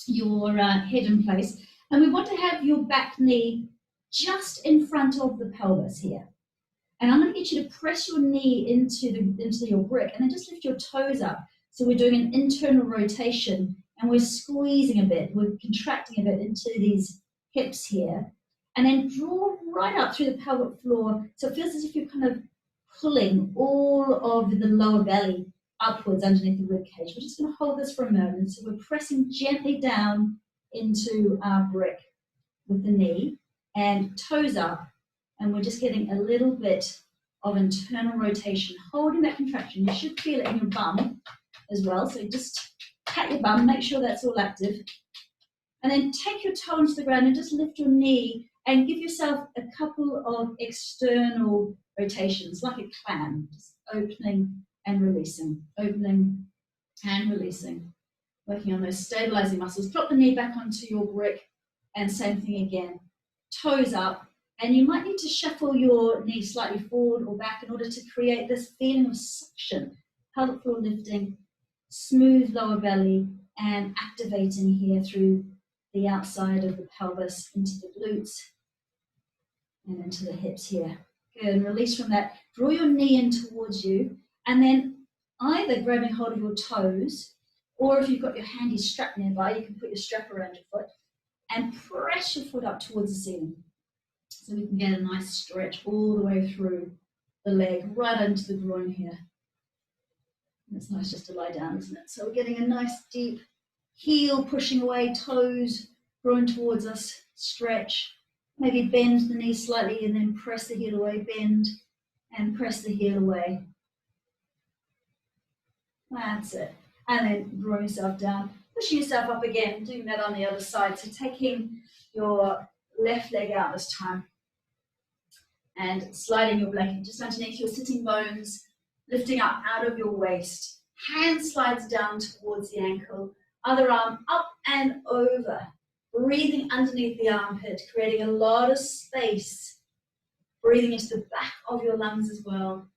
your head in place. And we want to have your back knee just in front of the pelvis here. And I'm going to get you to press your knee into your brick and then just lift your toes up. So we're doing an internal rotation and we're squeezing a bit, we're contracting a bit into these hips here. And then draw right up through the pelvic floor. So it feels as if you're kind of pulling all of the lower belly upwards underneath the rib cage. We're just going to hold this for a moment. So we're pressing gently down into our brick with the knee and toes up. And we're just getting a little bit of internal rotation, holding that contraction. You should feel it in your bum as well. So just pat your bum, make sure that's all active. And then take your toe onto the ground and just lift your knee and give yourself a couple of external rotations, like a clam, just opening and releasing, opening and releasing. Working on those stabilizing muscles. Drop the knee back onto your brick and same thing again. Toes up. And you might need to shuffle your knee slightly forward or back in order to create this feeling of suction. Pelvic floor lifting, smooth lower belly, and activating here through the outside of the pelvis into the glutes and into the hips here. Good, and release from that. Draw your knee in towards you, and then either grabbing hold of your toes, or if you've got your handy strap nearby, you can put your strap around your foot and press your foot up towards the ceiling. So we can get a nice stretch all the way through the leg, right into the groin here. And it's nice just to lie down, isn't it? So we're getting a nice deep heel pushing away, toes groin towards us, stretch. Maybe bend the knee slightly and then press the heel away, bend and press the heel away. That's it. And then drawing yourself down, pushing yourself up again, doing that on the other side. So taking your left leg out this time and sliding your blanket just underneath your sitting bones, lifting up out of your waist. Hand slides down towards the ankle, other arm up and over. Breathing underneath the armpit, creating a lot of space. Breathing into the back of your lungs as well.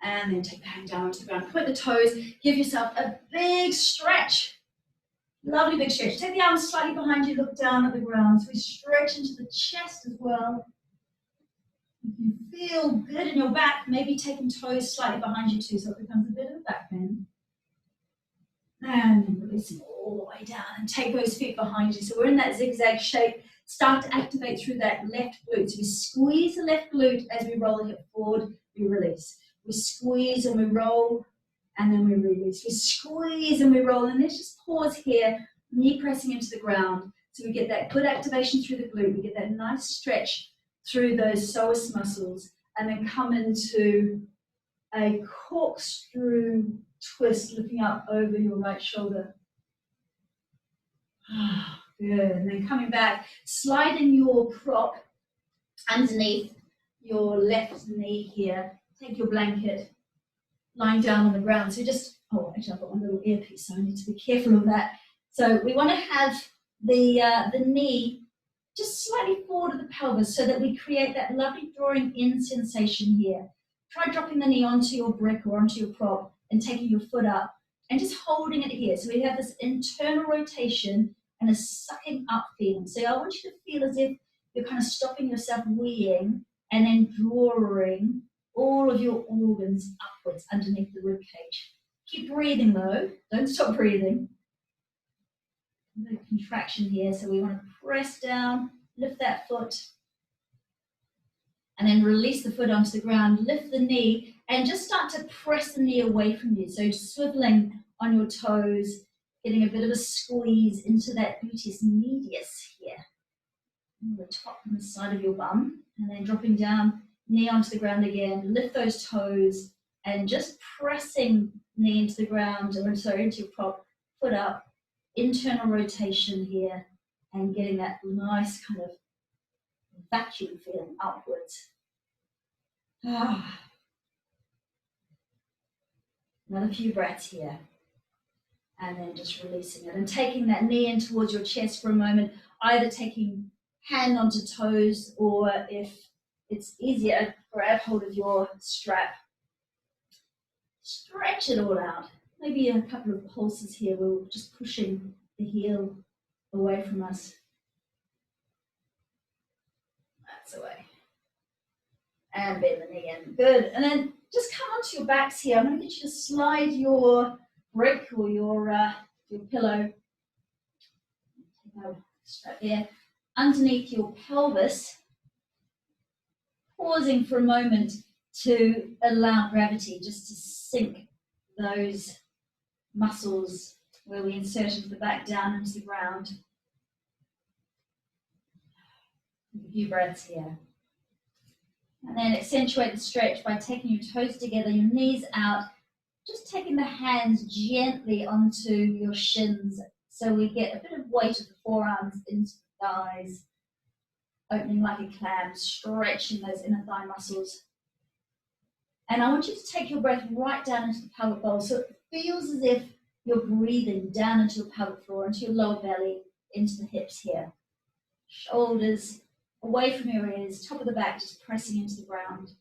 And then take the hand down onto the ground. Point the toes, give yourself a big stretch. Lovely big stretch. Take the arms slightly behind you, look down at the ground. So we stretch into the chest as well. If you feel good in your back, maybe taking toes slightly behind you too, so it becomes a bit of a back bend. And then releasing all the way down and take those feet behind you. So we're in that zigzag shape. Start to activate through that left glute. So we squeeze the left glute as we roll the hip forward, we release. We squeeze and we roll, and then we release. We squeeze and we roll, and let's just pause here, knee pressing into the ground. So we get that good activation through the glute. We get that nice stretch through those psoas muscles, and then come into a corkscrew twist, looking up over your right shoulder. Good, and then coming back, sliding your prop underneath your left knee here. Take your blanket, lying down on the ground. So just, oh, actually I've got one little earpiece, so I need to be careful of that. So we want to have the knee just slightly forward of the pelvis so that we create that lovely drawing in sensation here. Try dropping the knee onto your brick or onto your prop and taking your foot up and just holding it here. So we have this internal rotation and a sucking up feeling. So I want you to feel as if you're kind of stopping yourself weeing and then drawing all of your organs upwards underneath the rib cage. Keep breathing though, don't stop breathing. No contraction here, so we want to press down, lift that foot, and then release the foot onto the ground, lift the knee, and just start to press the knee away from you. So swiveling on your toes, getting a bit of a squeeze into that gluteus medius here, on the top and the side of your bum, and then dropping down, knee onto the ground again, lift those toes, and just pressing knee into the ground, or sorry, into your prop, foot up, internal rotation here, and getting that nice kind of vacuum feeling upwards. Another few breaths here. and then just releasing it and taking that knee in towards your chest for a moment, either taking hand onto toes, or if it's easier, grab hold of your strap. Stretch it all out. Maybe a couple of pulses here. We're just pushing the heel away from us. That's away. And bend the knee in. Good. And then just come onto your backs here. I'm going to get you to slide your brick or your pillow, strap there, underneath your pelvis, pausing for a moment to allow gravity just to sink those muscles where we insert into the back down into the ground. A few breaths here. And then accentuate the stretch by taking your toes together, your knees out, just taking the hands gently onto your shins so we get a bit of weight of the forearms into the thighs, opening like a clam, stretching those inner thigh muscles. And I want you to take your breath right down into the pelvic bowl so it feels as if you're breathing down into your pelvic floor, into your lower belly, into the hips here. Shoulders away from your ears, top of the back just pressing into the ground.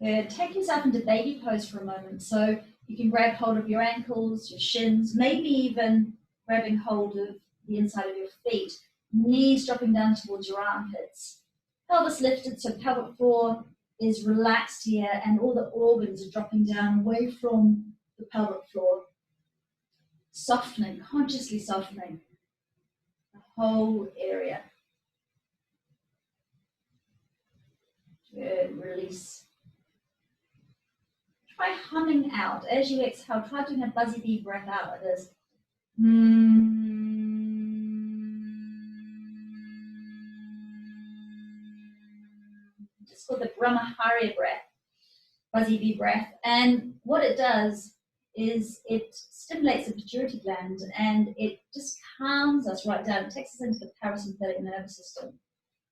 Good. Take yourself into baby pose for a moment. So you can grab hold of your ankles, your shins, maybe even grabbing hold of the inside of your feet. Knees dropping down towards your armpits. Pelvis lifted so pelvic floor is relaxed here and all the organs are dropping down away from the pelvic floor. Softening, consciously softening the whole area. Good. Release. Try humming out. As you exhale, try doing a buzzy bee breath out like this. It's called the Brahmaharya breath, buzzy bee breath. And what it does is it stimulates the pituitary gland and it just calms us right down. It takes us into the parasympathetic nervous system.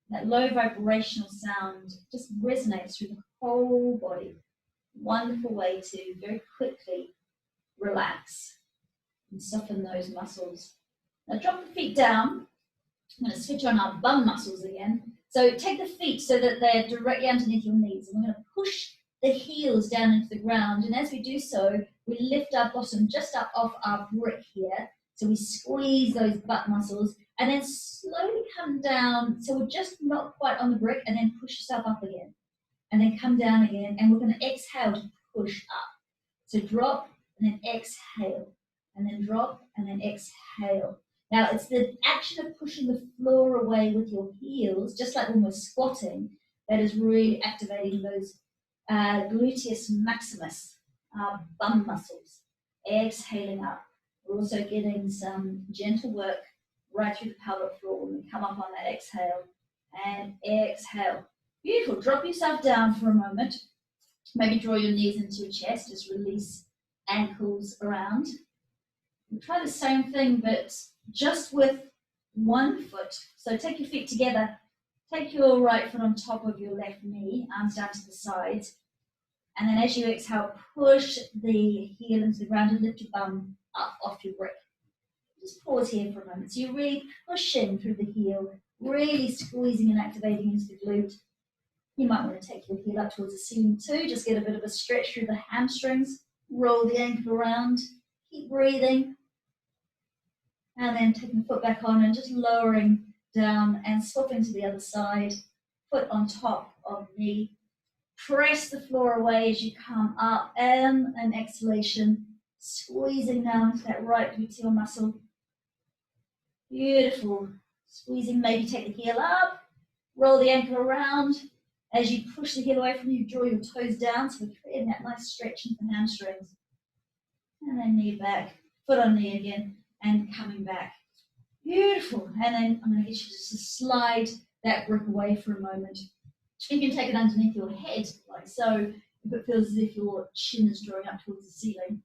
That low vibrational sound just resonates through the whole body. Wonderful way to very quickly relax and soften those muscles. Now drop the feet down. I'm going to switch on our bum muscles again. So take the feet so that they're directly underneath your knees. And we're going to push the heels down into the ground. And as we do so, we lift our bottom just up off our brick here. So we squeeze those butt muscles and then slowly come down. So we're just not quite on the brick and then push yourself up again. And then come down again. And we're going to exhale to push up. So drop and then exhale. And then drop and then exhale. Now it's the action of pushing the floor away with your heels, just like almost squatting, that is really activating those gluteus maximus, bum muscles. Exhaling up. We're also getting some gentle work right through the pelvic floor when we come up on that exhale. And exhale. Beautiful. Drop yourself down for a moment. Maybe draw your knees into your chest. Just release ankles around. We'll try the same thing, but just with one foot. So take your feet together. Take your right foot on top of your left knee, arms down to the sides. And then as you exhale, push the heel into the ground and lift your bum up off your brick. Just pause here for a moment. So you're really pushing through the heel, really squeezing and activating into the glute. You might want to take your heel up towards the ceiling too. Just get a bit of a stretch through the hamstrings. Roll the ankle around. Keep breathing. And then taking the foot back on and just lowering down and swapping to the other side. Foot on top of knee. Press the floor away as you come up. And an exhalation. Squeezing down to that right gluteal muscle. Beautiful. Squeezing, maybe take the heel up. Roll the ankle around. As you push the heel away from you, draw your toes down. So we're creating that nice stretch into the hamstrings. And then knee back. Foot on knee again. And coming back. Beautiful. And then I'm going to get you just to slide that brick away for a moment. You can take it underneath your head, like so, if it feels as if your chin is drawing up towards the ceiling.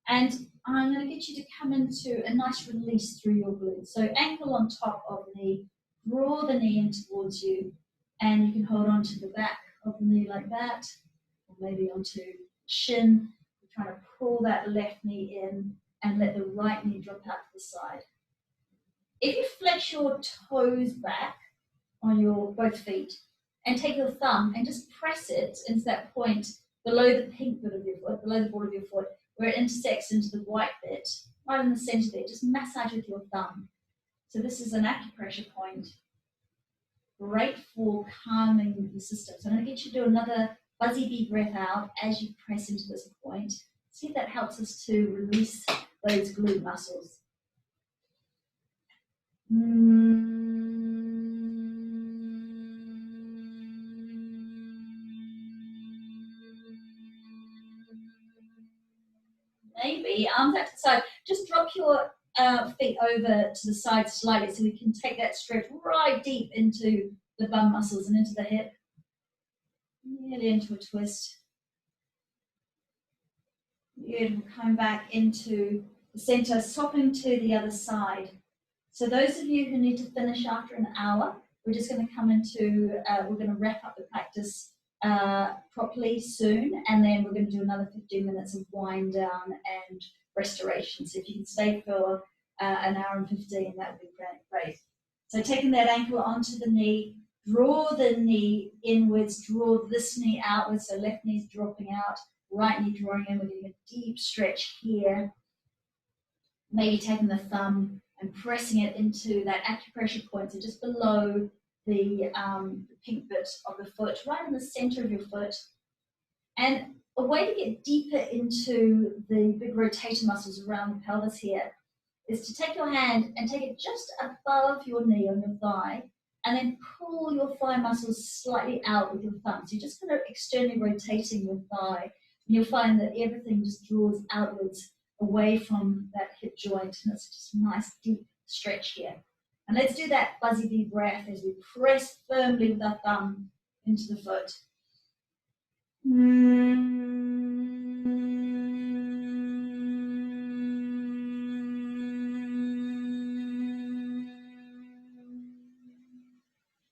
And I'm going to get you to come into a nice release through your glutes. So ankle on top of knee, draw the knee in towards you, and you can hold on to the back of the knee like that, or maybe onto shin. trying to pull that left knee in and let the right knee drop out to the side. If you flex your toes back on your both feet and take your thumb and just press it into that point below the pink bit of your foot, below the ball of your foot, where it intersects into the white bit, right in the center there, just massage with your thumb. So this is an acupressure point, great for calming the system. So I'm going to get you to do another fuzzy deep breath out as you press into this point. See if that helps us to release those glute muscles. Maybe arms out to the side. Just drop your feet over to the side slightly so we can take that stretch right deep into the bum muscles and into the hip. Nearly into a twist. Good. We'll come back into the center, swapping to the other side. So those of you who need to finish after an hour, we're just going to come into, we're going to wrap up the practice properly soon, and then we're going to do another 15 minutes of wind down and restoration. So if you can stay for an hour and 15, that would be great. So taking that ankle onto the knee, draw the knee inwards, draw this knee outwards, so left knee's dropping out, right knee drawing in. We're getting a deep stretch here. Maybe taking the thumb and pressing it into that acupressure point, so just below the pink bit of the foot, right in the center of your foot. And a way to get deeper into the big rotator muscles around the pelvis here is to take your hand and take it just above your knee on your thigh, and then pull your thigh muscles slightly out with your thumb. So you're just kind of externally rotating your thigh, and you'll find that everything just draws outwards away from that hip joint, and it's just a nice deep stretch here. And let's do that fuzzy deep breath as we press firmly with our thumb into the foot.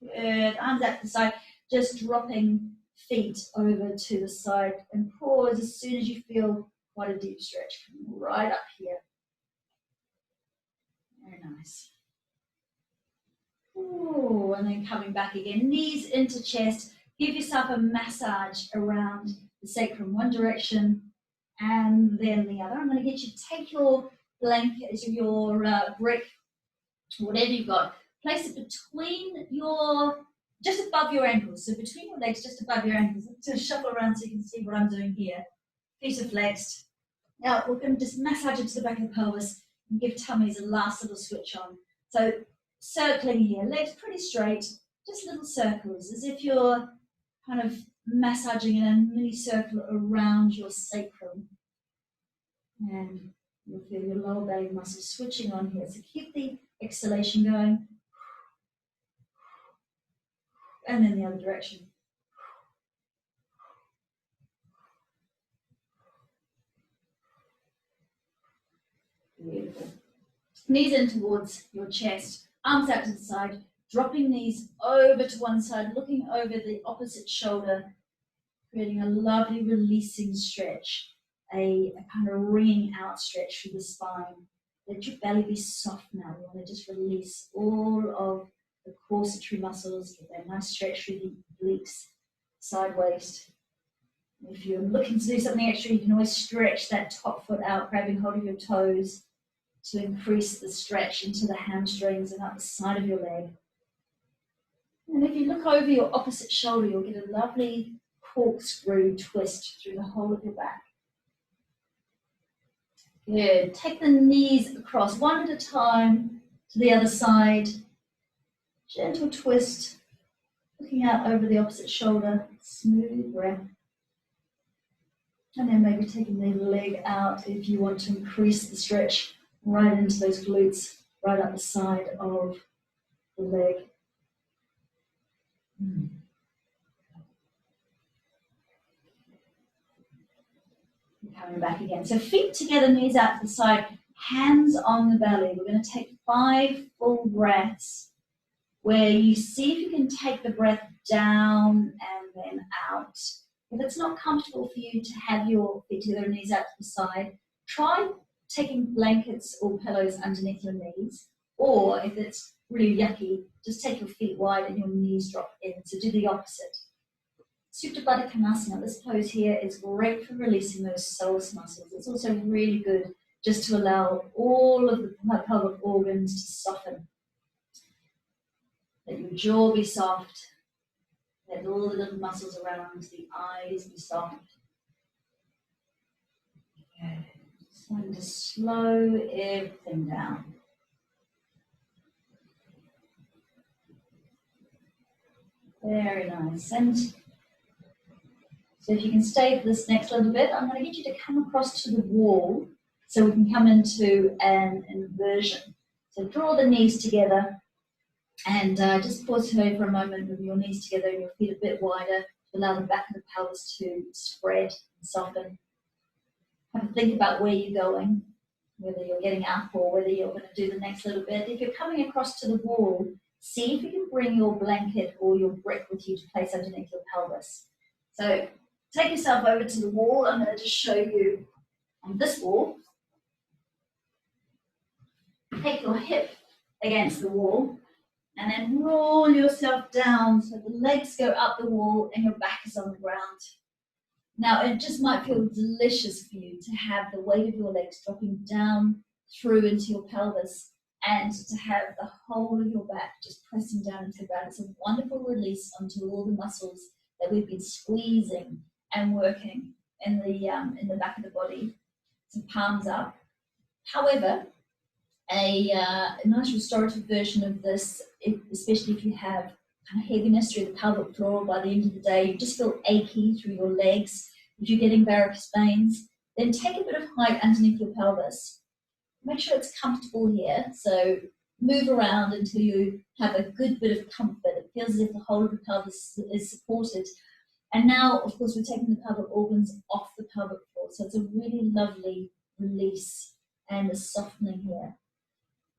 Good. Arms out to the side, just dropping feet over to the side, and pause as soon as you feel quite a deep stretch coming right up here. Very nice. Ooh, and then coming back again, knees into chest. Give yourself a massage around the sacrum, one direction and then the other. I'm going to get you to take your blanket, your brick, whatever you've got, place it between your, just above your ankles. So between your legs, just above your ankles. Just shuffle around so you can see what I'm doing here. Feet are flexed. Now we're going to just massage into the back of the pelvis and give tummies a last little switch on. So circling here, legs pretty straight, just little circles, as if you're kind of massaging in a mini circle around your sacrum. And you'll feel your lower belly muscles switching on here. So keep the exhalation going. And then the other direction. Beautiful. Knees in towards your chest, arms out to the side, dropping knees over to one side, looking over the opposite shoulder, creating a lovely releasing stretch, a kind of ringing out stretch through the spine. Let your belly be soft now. You want to just release all of the corsetory muscles, get that nice stretch through the obliques, side waist. If you're looking to do something extra, you can always stretch that top foot out, grabbing hold of your toes to increase the stretch into the hamstrings and up the side of your leg. And if you look over your opposite shoulder, you'll get a lovely corkscrew twist through the whole of your back. Good. Take the knees across one at a time to the other side. Gentle twist, looking out over the opposite shoulder. Smooth breath. And then maybe taking the leg out if you want to increase the stretch right into those glutes, right up the side of the leg. Coming back again. So feet together, knees out to the side, hands on the belly. We're going to take 5 full breaths where you see if you can take the breath down and then out. If it's not comfortable for you to have your feet together and knees out to the side, try taking blankets or pillows underneath your knees. Or if it's really yucky, just take your feet wide and your knees drop in. So do the opposite. Supta Baddha Konasana, this pose here is great for releasing those psoas muscles. It's also really good just to allow all of the pelvic organs to soften. Let your jaw be soft. Let all the little muscles around the eyes be soft. Okay. Just going to slow everything down. Very nice. And so if you can stay for this next little bit, I'm going to get you to come across to the wall so we can come into an inversion. So draw the knees together and just pause here for a moment with your knees together and your feet a bit wider to allow the back of the pelvis to spread and soften. Have a think about where you're going, whether you're getting up or whether you're going to do the next little bit. If you're coming across to the wall, see if you can bring your blanket or your brick with you to place underneath your pelvis. So take yourself over to the wall. I'm going to just show you on this wall. Take your hip against the wall and then roll yourself down so the legs go up the wall and your back is on the ground. Now it just might feel delicious for you to have the weight of your legs dropping down through into your pelvis and to have the whole of your back just pressing down into the ground. It's a wonderful release onto all the muscles that we've been squeezing and working in the back of the body. So palms up. However, a nice restorative version of this, especially if you have kind of heaviness through the pelvic floor by the end of the day, you just feel achy through your legs, if you're getting varicose veins, then take a bit of height underneath your pelvis. Make sure it's comfortable here, so move around until you have a good bit of comfort. It feels as if the whole of the pelvis is supported. And now, of course, we're taking the pelvic organs off the pelvic floor, so it's a really lovely release and a softening here.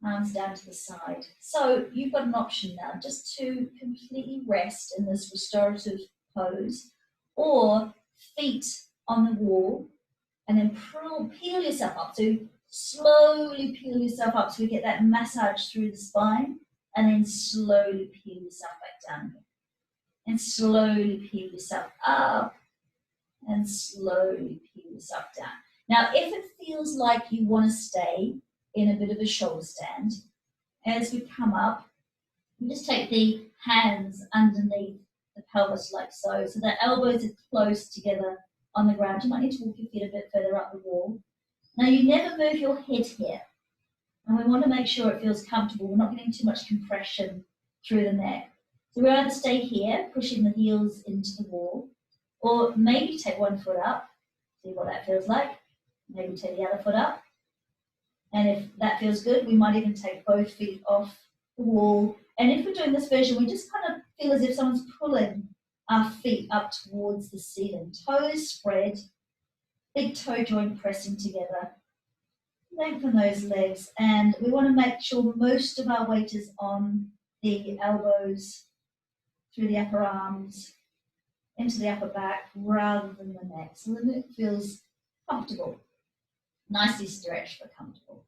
Arms down to the side. So you've got an option now just to completely rest in this restorative pose, or feet on the wall, and then peel yourself up. So slowly peel yourself up so we get that massage through the spine, and then slowly peel yourself back down again. And slowly peel yourself up, and slowly peel yourself down. Now, if it feels like you want to stay in a bit of a shoulder stand, as we come up, we just take the hands underneath the pelvis like so, so the elbows are close together on the ground. You might need to walk your feet a bit further up the wall. Now, you never move your head here, and we want to make sure it feels comfortable. We're not getting too much compression through the neck. So we either stay here, pushing the heels into the wall, or maybe take one foot up, see what that feels like. Maybe take the other foot up. And if that feels good, we might even take both feet off the wall. And if we're doing this version, we just kind of feel as if someone's pulling our feet up towards the ceiling. Toes spread, big toe joint pressing together. Lengthen those legs. And we want to make sure most of our weight is on the elbows, through the upper arms, into the upper back, rather than the neck. So the neck feels comfortable. Nicely stretched but comfortable.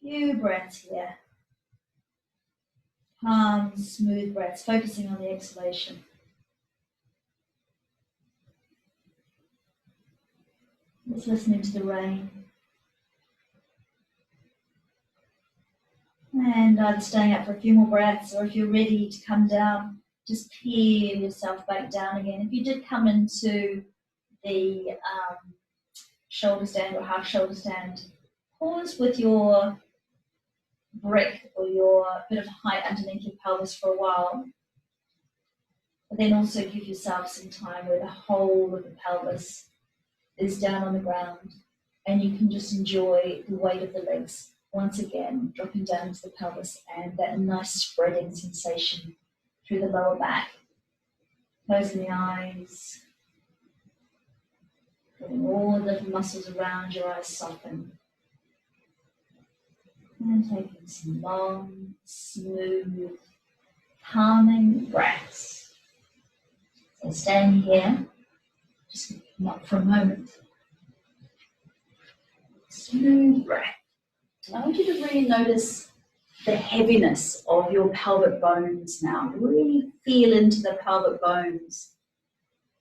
Few breaths here. Calm, smooth breaths, focusing on the exhalation. Just listening to the rain. And either staying up for a few more breaths, or if you're ready to come down, just peel yourself back down again. If you did come into the shoulder stand or half shoulder stand, pause with your brick or your bit of height underneath your pelvis for a while, but then also give yourself some time where the whole of the pelvis is down on the ground and you can just enjoy the weight of the legs once again dropping down into the pelvis and that nice spreading sensation through the lower back. Closing the eyes. Letting all the little muscles around your eyes soften. And taking some long, smooth, calming breaths. So staying here, Just come up for a moment. Smooth breath. I want you to really notice the heaviness of your pelvic bones now. Really feel into the pelvic bones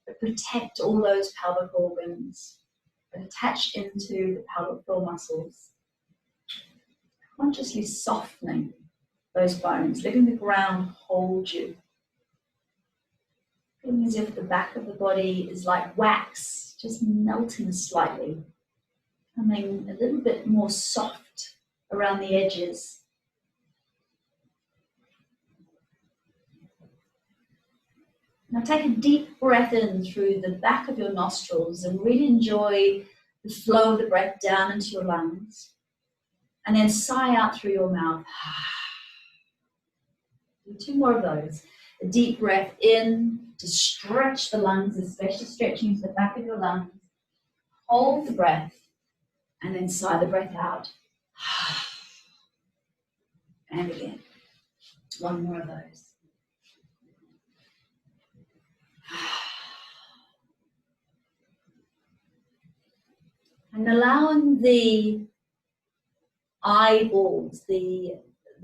that protect all those pelvic organs and attach into the pelvic floor muscles. Consciously softening those bones, letting the ground hold you. Feeling as if the back of the body is like wax, just melting slightly, becoming a little bit more soft around the edges. Now take a deep breath in through the back of your nostrils and really enjoy the flow of the breath down into your lungs. And then sigh out through your mouth. Do 2 more of those. A deep breath in to stretch the lungs, especially stretching into the back of your lungs. Hold the breath and then sigh the breath out. And again. 1 more of those. And allowing the eyeballs, the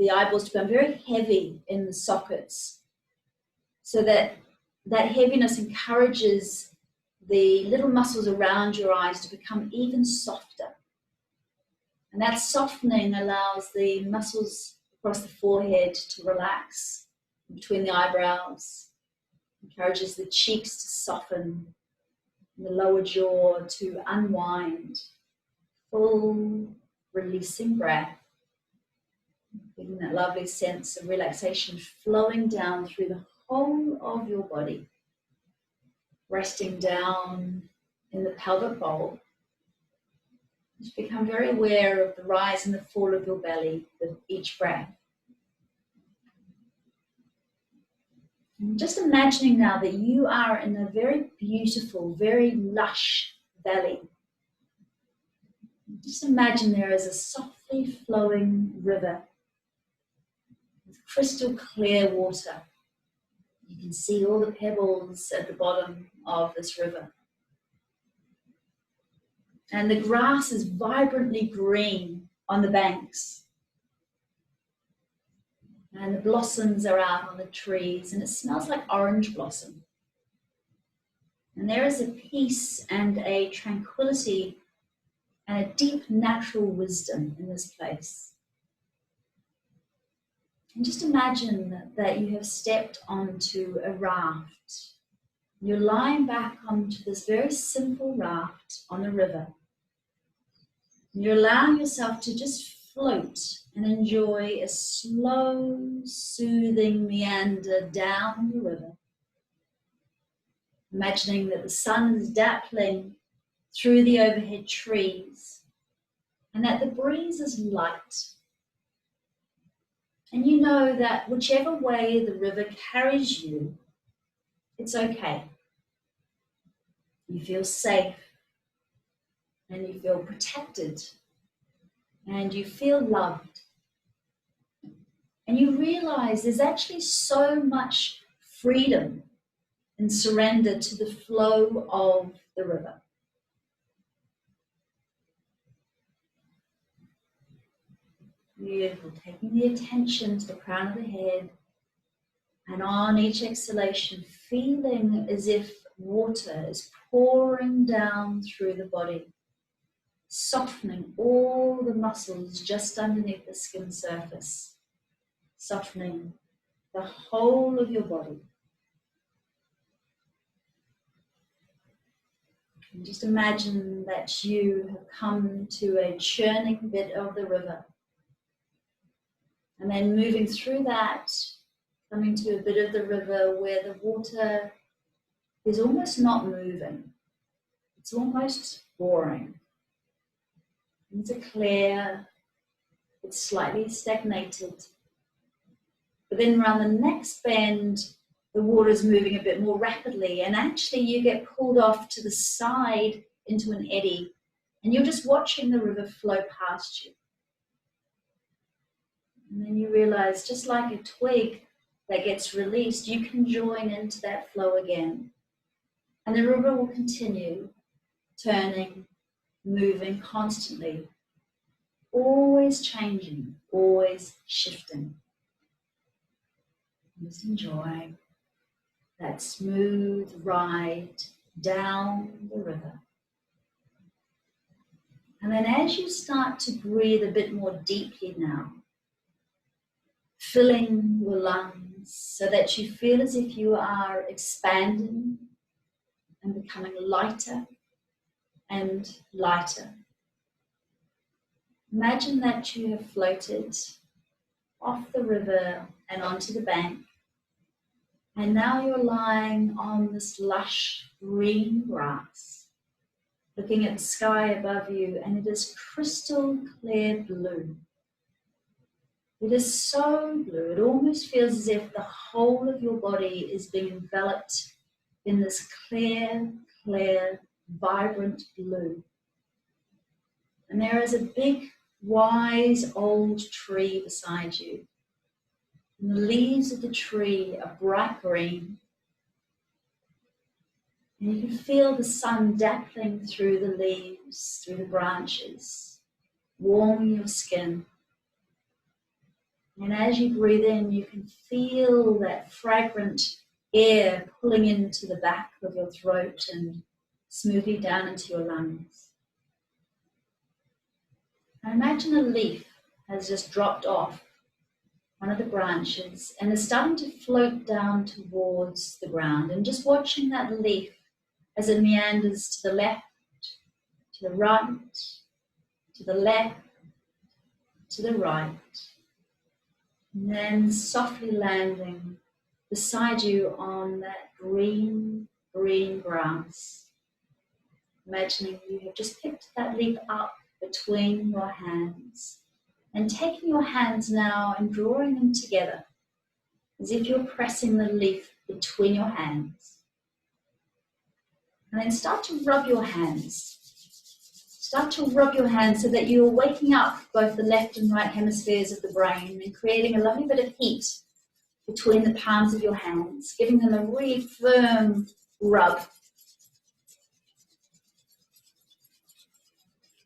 eyeballs to become very heavy in the sockets, so that heaviness encourages the little muscles around your eyes to become even softer. And that softening allows the muscles across the forehead to relax between the eyebrows, encourages the cheeks to soften, and the lower jaw to unwind. Full releasing breath, feeling that lovely sense of relaxation flowing down through the whole of your body, resting down in the pelvic bowl. Just become very aware of the rise and the fall of your belly with each breath. And just imagining now that you are in a very beautiful, very lush valley. Just imagine there is a softly flowing river with crystal clear water. You can see all the pebbles at the bottom of this river. And the grass is vibrantly green on the banks. And the blossoms are out on the trees, and it smells like orange blossom. And there is a peace and a tranquility and a deep natural wisdom in this place. And just imagine that you have stepped onto a raft. You're lying back onto this very simple raft on the river. And you're allowing yourself to just float and enjoy a slow, soothing meander down the river. Imagining that the sun is dappling through the overhead trees and that the breeze is light. And you know that whichever way the river carries you, it's okay. You feel safe and you feel protected and you feel loved. And you realize there's actually so much freedom and surrender to the flow of the river. Beautiful. Taking the attention to the crown of the head, and on each exhalation, feeling as if water is pouring down through the body, softening all the muscles just underneath the skin surface, softening the whole of your body. And just imagine that you have come to a churning bit of the river. And then moving through that, coming to a bit of the river where the water is almost not moving. It's almost boring. It's clear, it's slightly stagnated. But then around the next bend, the water is moving a bit more rapidly, and actually you get pulled off to the side into an eddy, and you're just watching the river flow past you. And then you realize, just like a twig that gets released, you can join into that flow again. And the river will continue turning, moving constantly, always changing, always shifting. Just enjoy that smooth ride down the river. And then as you start to breathe a bit more deeply now, filling your lungs so that you feel as if you are expanding and becoming lighter and lighter. Imagine that you have floated off the river and onto the bank, and now you're lying on this lush green grass, looking at the sky above you, and it is crystal clear blue. It is so blue, it almost feels as if the whole of your body is being enveloped in this clear, vibrant blue. And there is a big, wise old tree beside you. And the leaves of the tree are bright green. And you can feel the sun dappling through the leaves, through the branches, warming your skin. And as you breathe in, you can feel that fragrant air pulling into the back of your throat and smoothly down into your lungs. Now imagine a leaf has just dropped off one of the branches and is starting to float down towards the ground, and just watching that leaf as it meanders to the left, to the right, to the left, to the right, and then softly landing beside you on that green grass. Imagining you have just picked that leaf up between your hands, and taking your hands now and drawing them together as if you're pressing the leaf between your hands. And then start to rub your hands. Start to rub your hands so that you're waking up both the left and right hemispheres of the brain and creating a lovely bit of heat between the palms of your hands, giving them a really firm rub.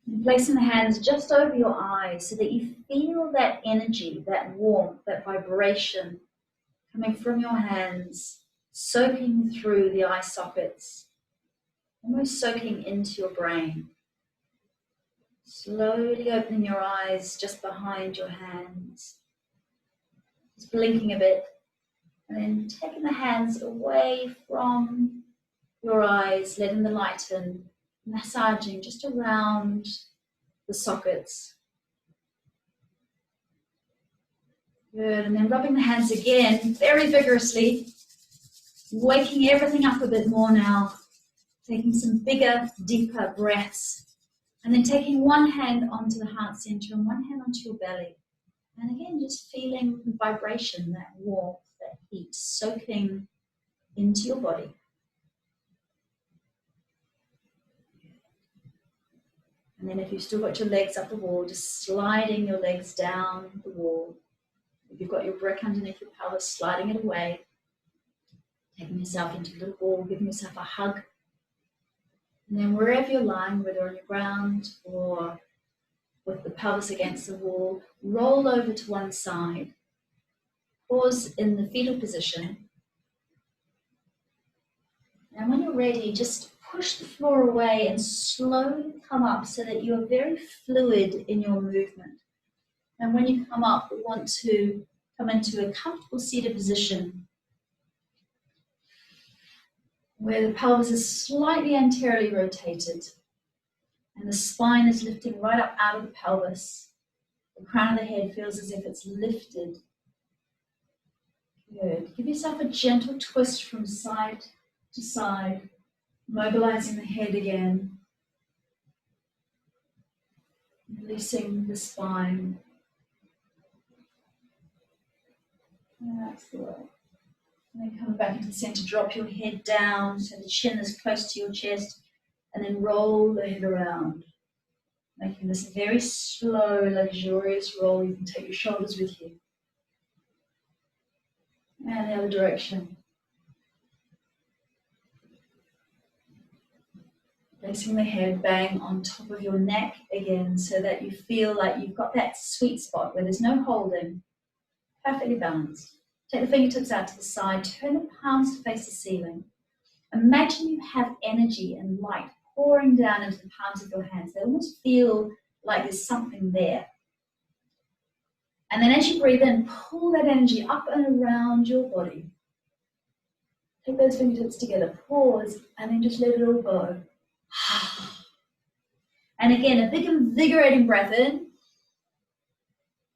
And placing the hands just over your eyes so that you feel that energy, that warmth, that vibration coming from your hands, soaking through the eye sockets, almost soaking into your brain. Slowly opening your eyes just behind your hands, just blinking a bit, and then taking the hands away from your eyes, letting the light in, massaging just around the sockets. Good, and then rubbing the hands again, very vigorously, waking everything up a bit more now, taking some bigger, deeper breaths, and then taking one hand onto the heart center and one hand onto your belly. And again, just feeling the vibration, that warmth, that heat soaking into your body. And then if you've still got your legs up the wall, just sliding your legs down the wall. If you've got your brick underneath your pelvis, sliding it away. Taking yourself into a little ball, giving yourself a hug. And then wherever you're lying, whether on your ground or with the pelvis against the wall, roll over to one side. Pause in the fetal position. And when you're ready, just push the floor away and slowly come up so that you're very fluid in your movement. And when you come up, we want to come into a comfortable seated position where the pelvis is slightly anteriorly rotated and the spine is lifting right up out of the pelvis. The crown of the head feels as if it's lifted. Good. Give yourself a gentle twist from side to side, mobilizing the head again, releasing the spine. That's the way. And then come back into the center, drop your head down so the chin is close to your chest, and then roll the head around, making this a very slow, luxurious roll. You can take your shoulders with you. And the other direction. Placing the head bang on top of your neck again so that you feel like you've got that sweet spot where there's no holding, perfectly balanced. Take the fingertips out to the side, turn the palms to face the ceiling. Imagine you have energy and light pouring down into the palms of your hands. They almost feel like there's something there. And then as you breathe in, pull that energy up and around your body. Take those fingertips together, pause, and then just let it all go. And again, a big invigorating breath in.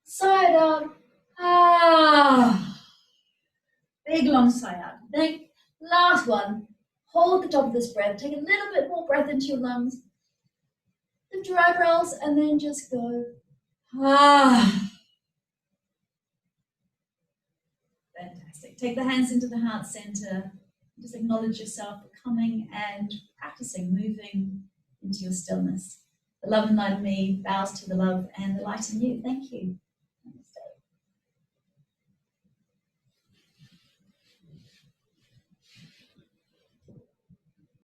Sigh it out. Big long sigh out. Then last one. Hold the top of this breath. Take a little bit more breath into your lungs. Lift your eyebrows and then just go. Fantastic. Take the hands into the heart center. Just acknowledge yourself for coming and practicing, moving into your stillness. The love and light of me bows to the love and the light in you. Thank you.